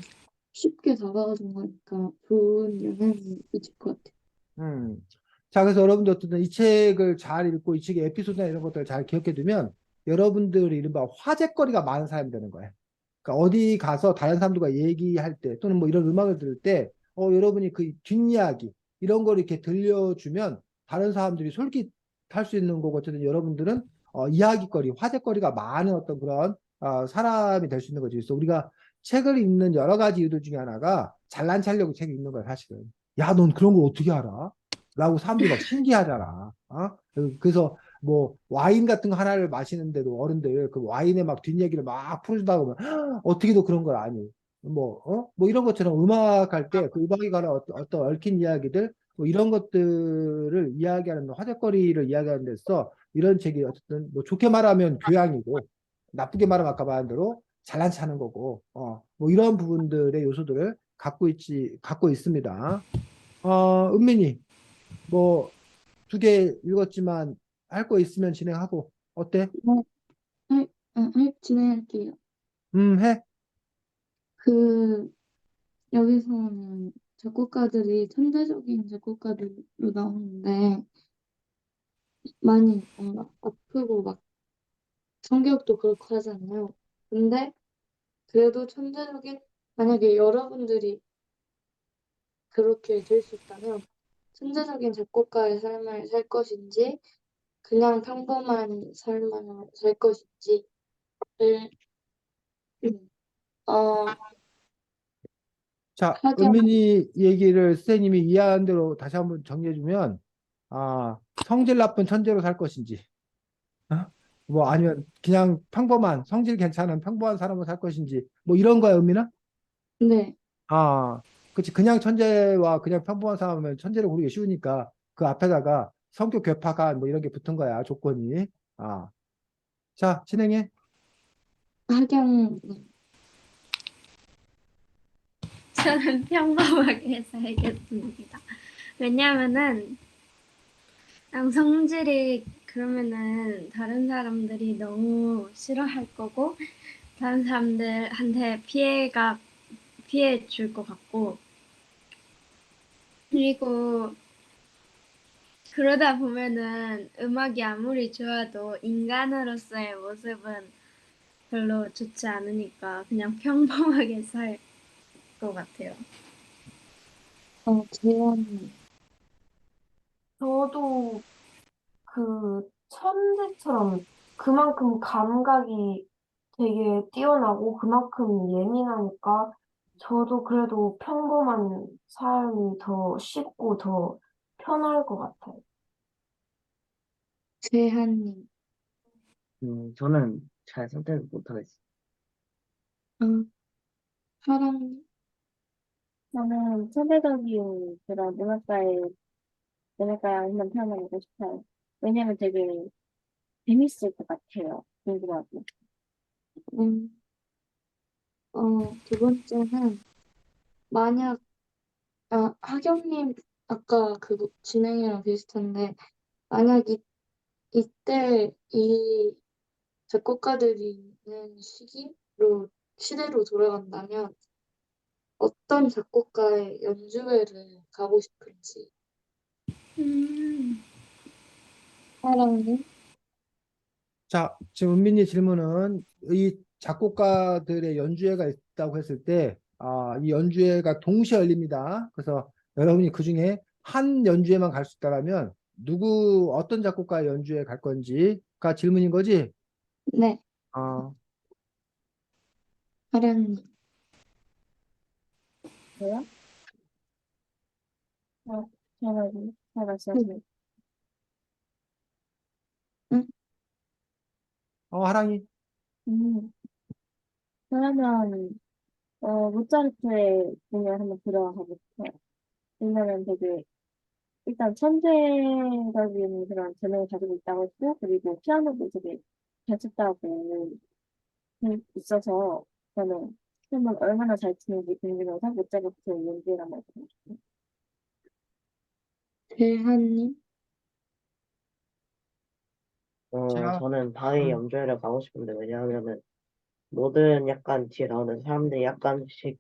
쉽게 다가가는 거니까 좋은 영향이 있을 것 같아요. 음. 자, 그래서 여러분들 어쨌든 이 책을 잘 읽고 이 책의 에피소드나 이런 것들을 잘 기억해 두면 여러분들이 이른바 화제거리가 많은 사람이 되는 거예요. 그러니까 어디 가서 다른 사람들과 얘기할 때 또는 뭐 이런 음악을 들을 때 여러분이 그 뒷이야기 이런 걸 이렇게 들려주면 다른 사람들이 솔깃할 수 있는 거고 어쨌든 여러분들은 이야기거리, 화제거리가 많은 어떤 그런 사람이 될 수 있는 거죠. 그래서 우리가 책을 읽는 여러 가지 이유들 중에 하나가 잘난 체하려고 책을 읽는 거야, 사실은. 야, 넌 그런 걸 어떻게 알아? 라고 사람들이 막 신기하잖아. 그래서 뭐 와인 같은 거 하나를 마시는데도 어른들 그 와인의 막 뒷얘기를 막 풀어주다 보면 어떻게 도 그런 걸 아니? 뭐 이런 것처럼 음악 할 때 그 음악에 관한 어떤 얽힌 이야기들 뭐 이런 것들을 이야기하는 화제거리를 이야기하는 데서 이런 책이 어쨌든 뭐 좋게 말하면 교양이고 나쁘게 말하면 아까 말한 대로 잘난 체하는 거고 뭐 이런 부분들의 요소들을 갖고 있습니다. 은민이 뭐 두 개 읽었지만 할 거 있으면 진행하고 어때? 네, 진행할게요. 해. 그, 여기서는 작곡가들이 천재적인 작곡가들로 나오는데, 많이 뭔가 아프고 막 성격도 그렇고 하잖아요. 근데 그래도 만약에 여러분들이 그렇게 될 수 있다면, 천재적인 작곡가의 삶을 살 것인지, 그냥 평범한 삶을 살 것인지를, 어, 자, 하경, 은민이 얘기를 선생님이 이해한 대로 다시 한번 정리해주면, 성질 나쁜 천재로 살 것인지, 어? 뭐 아니면 그냥 평범한, 성질 괜찮은 평범한 사람으로 살 것인지, 뭐 이런 거야, 은민아? 네, 아, 그치. 그냥 천재와 그냥 평범한 사람은 천재를 고르기 쉬우니까 그 앞에다가 성격 괴팍한 뭐 이런 게 붙은 거야, 조건이. 아, 자, 진행해. 하경, 저는 평범하게 살겠습니다. 왜냐면은 성질이 그러면은 다른 사람들이 너무 싫어할 거고 다른 사람들한테 피해 줄 것 같고 그리고 그러다 보면은 음악이 아무리 좋아도 인간으로서의 모습은 별로 좋지 않으니까 그냥 평범하게 살 것 같아요. 재현이, 저도 그 천재처럼 그만큼 감각이 되게 뛰어나고 그만큼 예민하니까 저도 그래도 평범한 삶이 더 쉽고 더 편할 것 같아요. 재한님, 저는 잘 선택을 못하겠어요. 아, 사랑님, 저는 천재적인 그런 문학가에 한번 태어나보고 싶어요. 왜냐면 되게 재밌을 것 같아요. 궁금하고. 음, 두 번째는, 만약, 하경님, 아까 그 진행이랑 비슷한데, 만약 이때 이 작곡가들이 있는 시대로 돌아간다면, 어떤 작곡가의 연주회를 가고 싶은지, 음, 사랑님, 자, 지금 은민이 질문은 이 작곡가들의 연주회가 있다고 했을 때, 이 연주회가 동시에 열립니다. 그래서 여러분이 그 중에 한 연주회만 갈 수 있다면 어떤 작곡가의 연주회 갈 건지가 질문인 거지? 네, 아, 사랑님, 저요? 잘 응, 말씀하세요. 응, 하랑이. 음, 그러면, 모차르트의 공연 한번 들어가고 싶어요. 왜냐면 되게, 일단 천재적인 그런 재능을 가지고 있다고 했고, 그리고 피아노도 되게 잘 쳤다고 있어서, 저는 그러면 얼마나 잘 치는지 궁금해서 못자부터 연주란 말이에요. 대한님? 제가 저는 바의 음, 연주회를 가고 싶은데, 왜냐하면은, 모든 약간 뒤에 나오는 사람들이 약간씩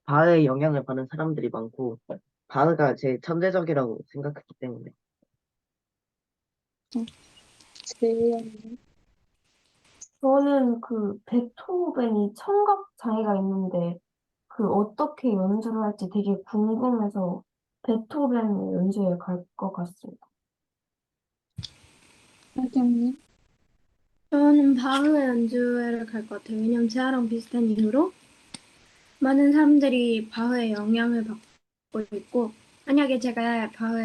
바의 영향을 받는 사람들이 많고, 바흐가 제일 천재적이라고 생각했기 때문에. 재현님? 저는 그 베토벤이 청각 장애가 있는데 그 어떻게 연주를 할지 되게 궁금해서 베토벤 연주회 갈 것 같습니다. 하경님? 저는 바흐 연주회를 갈 것 같아요. 왜냐면 제아랑 비슷한 이유로 많은 사람들이 바흐의 영향을 받고 있고, 만약에 제가 바흐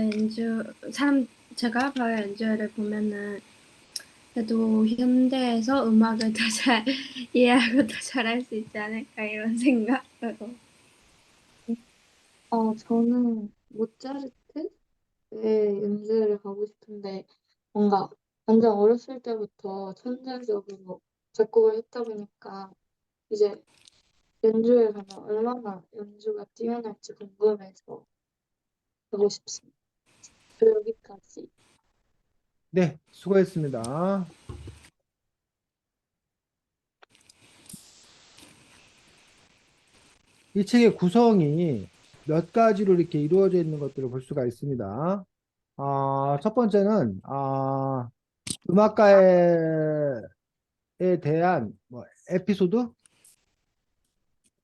연주회를 보면은 그래도 현대에서 음악을 더 잘 이해하고 더 잘할 수 있지 않을까 이런 생각으로. 저는 모차르트의 연주를 가고 싶은데, 뭔가 완전 어렸을 때부터 천재적으로 작곡을 했다 보니까, 이제 연주회 가면 얼마나 연주가 뛰어날지 궁금해서 가고 싶습니다. 여기까지. 네, 수고했습니다. 이 책의 구성이 몇 가지로 이렇게 이루어져 있는 것들을 볼 수가 있습니다. 첫 번째는 음악가에 대한 뭐 에피소드,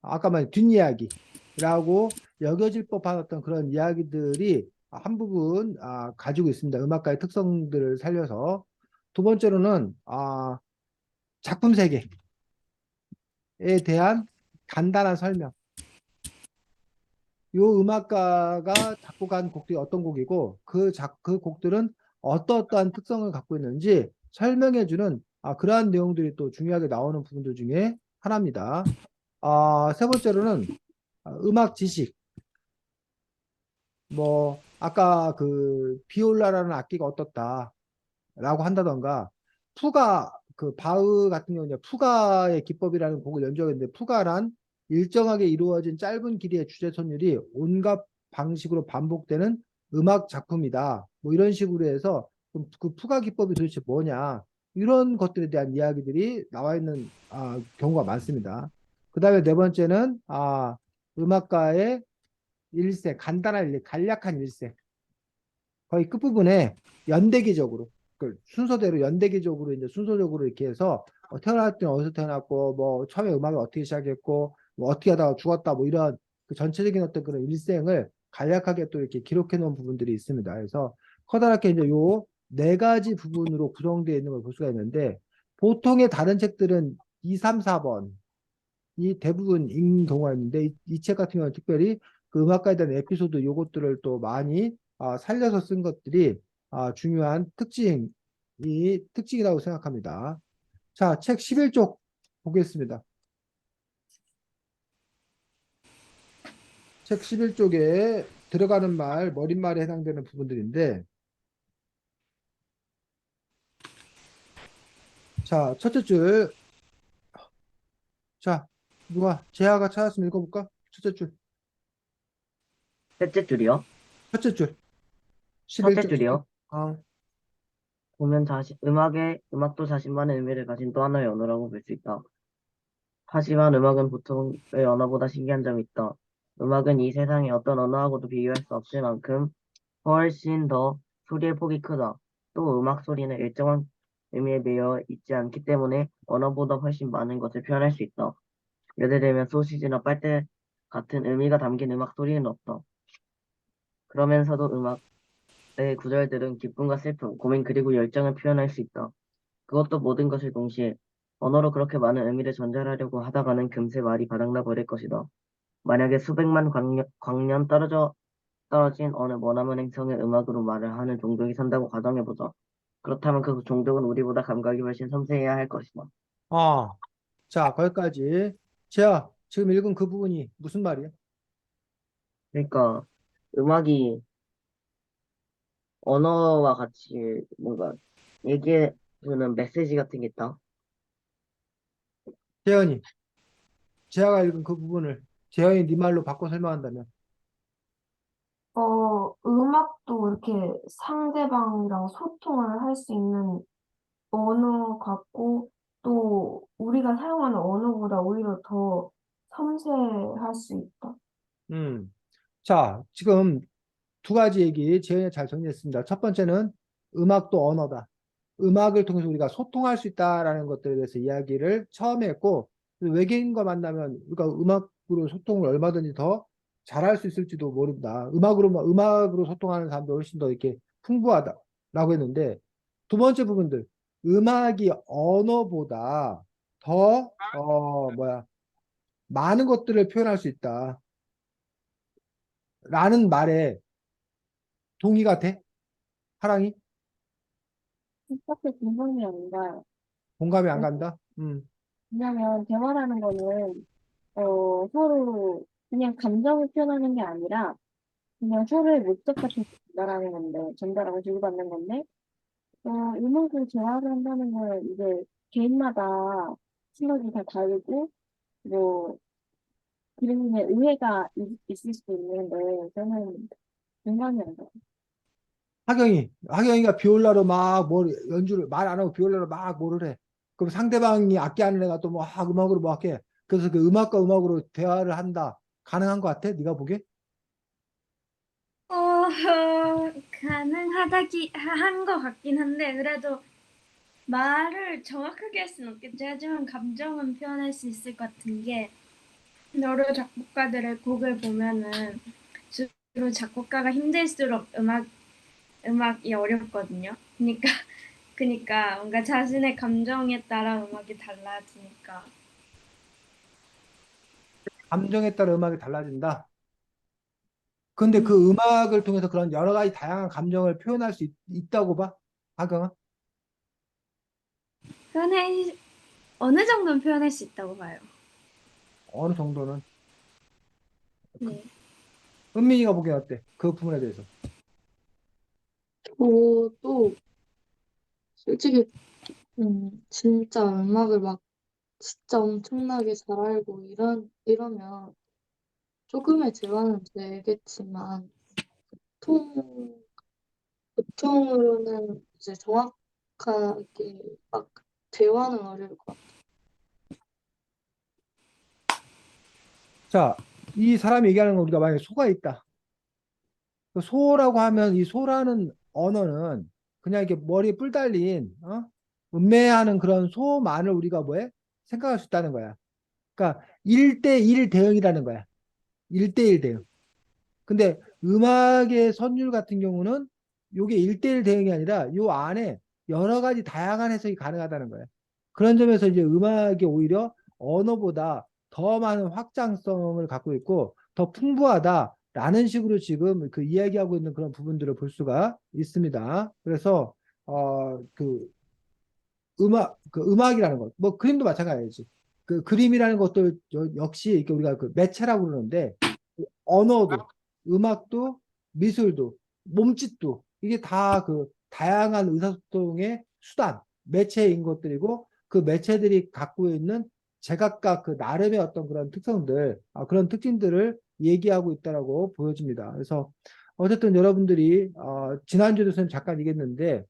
아까 말한 뒷이야기라고 여겨질 법한 어떤 그런 이야기들이 한 부분 가지고 있습니다. 음악가의 특성들을 살려서. 두 번째로는 작품 세계에 대한 간단한 설명. 요 음악가가 작곡한 곡들이 어떤 곡이고 그 곡들은 어떠한 특성을 갖고 있는지 설명해주는 그러한 내용들이 또 중요하게 나오는 부분들 중에 하나입니다. 세 번째로는 음악 지식. 뭐 아까 그 비올라라는 악기가 어떻다라고 한다던가 그 바흐 같은 경우는 푸가의 기법이라는 곡을 연주하는데 푸가란 일정하게 이루어진 짧은 길이의 주제 선율이 온갖 방식으로 반복되는 음악 작품이다. 뭐 이런 식으로 해서 그 푸가 기법이 도대체 뭐냐 이런 것들에 대한 이야기들이 나와 있는 경우가 많습니다. 그 다음에 네 번째는 음악가의 일생, 간단한 간략한 일생. 거의 끝부분에 연대기적으로 그 순서대로 연대기적으로 이제 순서적으로 이렇게 해서 태어날 때는 어디서 태어났고 뭐 처음에 음악을 어떻게 시작했고 뭐 어떻게 하다가 죽었다 뭐 이런 그 전체적인 어떤 그런 일생을 간략하게 또 이렇게 기록해 놓은 부분들이 있습니다. 그래서 커다랗게 이제 요 네 가지 부분으로 구성되어 있는 걸 볼 수가 있는데 보통의 다른 책들은 2, 3, 4번 이 대부분인 경우가 있는데 이 책 같은 경우는 특별히 그 음악가에 대한 에피소드 요것들을 또 많이 살려서 쓴 것들이 중요한 특징이라고 생각합니다. 자, 책 11쪽 보겠습니다. 책 11쪽에 들어가는 말, 머릿말에 해당되는 부분들인데 자, 첫째 줄. 자, 누가 재하가 찾았으면 읽어볼까? 첫째 줄. 셋째 줄이요? 첫째 줄. 첫째 11쪽. 줄이요? 어, 음악도 자신만의 의미를 가진 또 하나의 언어라고 볼 수 있다. 하지만 음악은 보통의 언어보다 신기한 점이 있다. 음악은 이 세상의 어떤 언어하고도 비교할 수 없을 만큼 훨씬 더 소리의 폭이 크다. 또 음악 소리는 일정한 의미에 매여 있지 않기 때문에 언어보다 훨씬 많은 것을 표현할 수 있다. 예를 들면 소시지나 빨대 같은 의미가 담긴 음악 소리는 없다. 그러면서도 음악의 구절들은 기쁨과 슬픔, 고민 그리고 열정을 표현할 수 있다. 그것도 모든 것을 동시에 언어로 그렇게 많은 의미를 전달하려고 하다가는 금세 말이 바닥나 버릴 것이다. 만약에 수백만 광년 떨어진 어느 머나먼 행성의 음악으로 말을 하는 종족이 산다고 가정해보자. 그렇다면 그 종족은 우리보다 감각이 훨씬 섬세해야 할 것이다. 어, 자, 거기까지. 재하, 지금 읽은 그 부분이 무슨 말이야? 그러니까 음악이 언어와 같이 뭔가 얘기해주는 메시지 같은 게 있다. 재현이. 재하가 읽은 그 부분을 재현이 네 말로 바꿔 설명한다면. 음악도 이렇게 상대방이랑 소통을 할 수 있는 언어 같고, 또 우리가 사용하는 언어보다 오히려 더 섬세할 수 있다. 음. 자, 지금 두 가지 얘기 재현이 잘 정리했습니다. 첫 번째는 음악도 언어다. 음악을 통해서 우리가 소통할 수 있다라는 것들에 대해서 이야기를 처음에 했고, 외계인과 만나면 우리가 음악으로 소통을 얼마든지 더 잘할 수 있을지도 모른다. 음악으로 소통하는 사람도 훨씬 더 이렇게 풍부하다라고 했는데, 두 번째 부분들, 음악이 언어보다 더, 많은 것들을 표현할 수 있다. 라는 말에 동의가 돼? 하랑이? 딱히 공감이 안 가요. 공감이 안 간다? 왜냐면 대화라는 거는 서로 그냥 감정을 표현하는 게 아니라 그냥 서로의 목적 같은 걸 전달하는 건데, 전달하고 주고받는 건데, 음악을 대화를 한다는 건 이제 개인마다 생각이 다 다르고, 뭐, 그림에 있을 수도 있는데, 저는 공감이 안 가요. 하경이가 비올라로 막 뭘 연주를 말 안 하고 비올라로 막 뭐를 해. 그럼 상대방이 악기 하는 애가 또 뭐 음악으로 막 해. 그래서 그 음악과 음악으로 대화를 한다. 가능한 것 같아? 네가 보기에? 가능하다기 한 것 같긴 한데 그래도 말을 정확하게 할 수는 없겠지. 하지만 감정은 표현할 수 있을 것 같은 게 여러 작곡가들의 곡을 보면은 주로 작곡가가 힘들수록 음악이 어렵거든요. 그러니까 뭔가 자신의 감정에 따라 음악이 달라지니까. 감정에 따라 음악이 달라진다. 근데 음. 그 음악을 통해서 그런 여러 가지 다양한 감정을 표현할 수 있다고 봐? 하경아? 표현할 어느 정도는 표현할 수 있다고 봐요. 어느 정도는. 네. 은민이가 보기엔 어때? 그 부분에 대해서. 저도 솔직히 진짜 음악을 막 진짜 엄청나게 잘 알고 이러면 조금의 대화는 되겠지만 보통 보통으로는 이제 정확하게 막 대화는 어려울 것 같아요. 자, 이 사람이 얘기하는 건 우리가 만약에 소가 있다. 그 소라고 하면 이 소라는 언어는 그냥 이렇게 머리에 뿔 달린 음매하는 그런 소만을 우리가 뭐해? 생각할 수 있다는 거야. 그러니까 1대1 대응이라는 거야. 1대1 대응. 근데 음악의 선율 같은 경우는 요게 1대1 대응이 아니라 요 안에 여러 가지 다양한 해석이 가능하다는 거야. 그런 점에서 이제 음악이 오히려 언어보다 더 많은 확장성을 갖고 있고 더 풍부하다라는 식으로 지금 그 이야기하고 있는 그런 부분들을 볼 수가 있습니다. 그래서 그 음악이라는 것, 뭐 그림도 마찬가지지. 그 그림이라는 것도 역시 이렇게 우리가 그 매체라고 그러는데 언어도, 음악도, 미술도, 몸짓도 이게 다 그 다양한 의사소통의 수단, 매체인 것들이고 그 매체들이 갖고 있는 제각각 그 나름의 어떤 그런 특성들, 그런 특징들을 얘기하고 있다라고 보여집니다. 그래서 어쨌든 여러분들이 지난주에도 선생님 잠깐 얘기했는데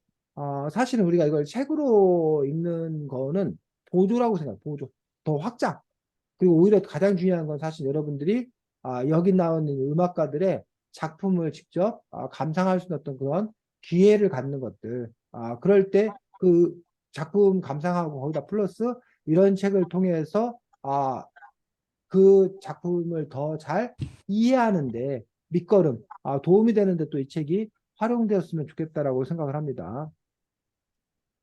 사실은 우리가 이걸 책으로 읽는 거는 보조라고 생각해요. 보조. 더 확장. 그리고 오히려 가장 중요한 건 사실 여러분들이 여기 나오는 음악가들의 작품을 직접 감상할 수 있는 어떤 그런 기회를 갖는 것들. 그럴 때 그 작품 감상하고 거기다 플러스 이런 책을 통해서 그 작품을 더 잘 이해하는데 밑거름, 도움이 되는데 또 이 책이 활용되었으면 좋겠다라고 생각을 합니다.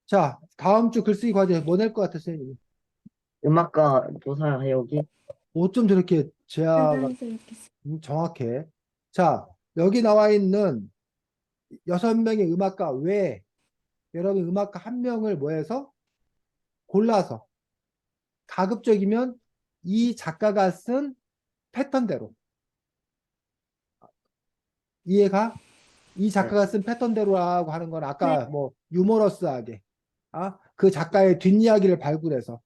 자, 다음 주 글쓰기 과제 뭐 낼 것 같아, 선생님? 음악가 조사 해오기. 어쩜 저렇게 제아가 자연스럽게. 정확해. 자, 여기 나와 있는 6명의 음악가 외에 여러분 음악가 한 명을 뭐해서 골라서 가급적이면 이 작가가 쓴 패턴대로 이해가? 이 네. 작가가 쓴 패턴대로라고 하는 건 네. 아까 뭐 유머러스하게 그 작가의 뒷이야기를 발굴해서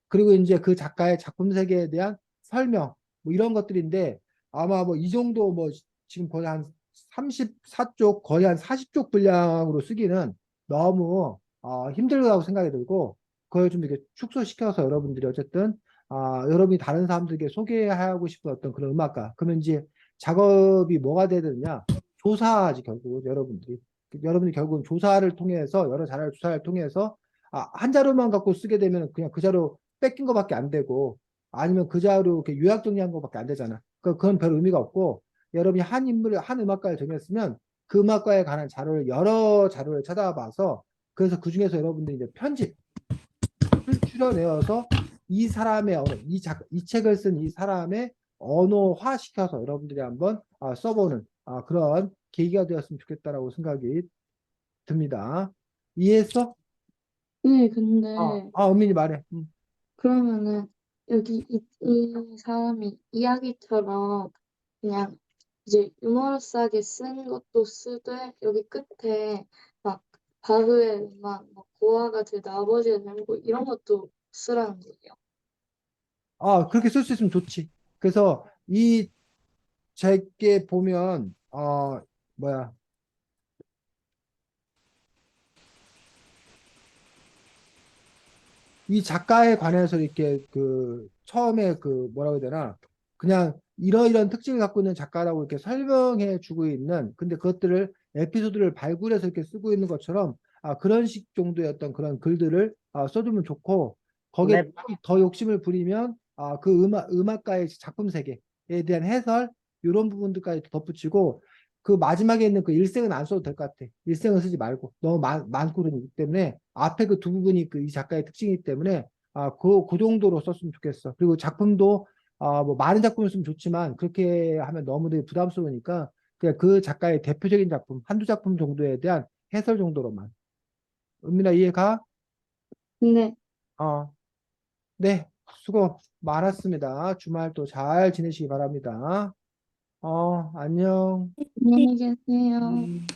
그리고 이제 그 작가의 작품 세계에 대한 설명, 뭐 이런 것들인데 아마 뭐 이 정도 뭐 지금 거의 한 34쪽, 거의 한 40쪽 분량으로 쓰기는 너무 힘들다고 생각이 들고 그걸 좀 이렇게 축소시켜서 여러분들이 어쨌든 여러분이 다른 사람들에게 소개하고 싶은 어떤 그런 음악가 그러면 이제 작업이 뭐가 돼야 되느냐 조사하지 결국 여러분들이 결국은 조사를 통해서 여러 자료를 조사를 통해서 한 자료만 갖고 쓰게 되면 그냥 그 자료 뺏긴 거밖에 안 되고 아니면 그 자료 이렇게 요약 정리한 거밖에 안 되잖아. 그건 별 의미가 없고 여러분이 한 인물을 한 음악가를 정했으면 그 음악가에 관한 자료를 여러 자료를 찾아봐서 그래서 그 중에서 여러분들이 이제 편집을 추려내어서 이 사람의 언어, 이 책을 쓴 이 사람의 언어화 시켜서 여러분들이 한번 써보는 그런 계기가 되었으면 좋겠다라고 생각이 듭니다. 이해했어? 네, 근데 은민이 말해. 그러면은 여기 이 사람이 이야기처럼 그냥 이제 유머러스하게 쓴 것도 쓰되 여기 끝에 막 바흐의 음악, 막 고아가 아버지의 행보 이런 것도 쓰라는 거예요. 그렇게 쓸 수 있으면 좋지. 그래서 이 책에 보면, 뭐야, 이 작가에 관해서 이렇게 그 처음에 그 뭐라고 해야 되나 그냥 이러이런 특징을 갖고 있는 작가라고 이렇게 설명해 주고 있는 근데 그것들을 에피소드를 발굴해서 이렇게 쓰고 있는 것처럼 그런 식 정도의 어떤 그런 글들을 써주면 좋고 거기에 네, 더 욕심을 부리면 그 음악가의 작품 세계에 대한 해설 이런 부분들까지 덧붙이고 그 마지막에 있는 그 일생은 안 써도 될 것 같아. 일생은 쓰지 말고 너무 많고 그러기 때문에 앞에 그 두 부분이 그 이 작가의 특징이기 때문에 그 정도로 썼으면 좋겠어. 그리고 작품도 뭐 많은 작품을 쓰면 좋지만 그렇게 하면 너무 부담스러우니까 그냥 그 작가의 대표적인 작품 한두 작품 정도에 대한 해설 정도로만. 은민아 이해가? 근데 네, 수고 많았습니다. 주말 또 잘 지내시기 바랍니다. 안녕. 안녕히 계세요. 음.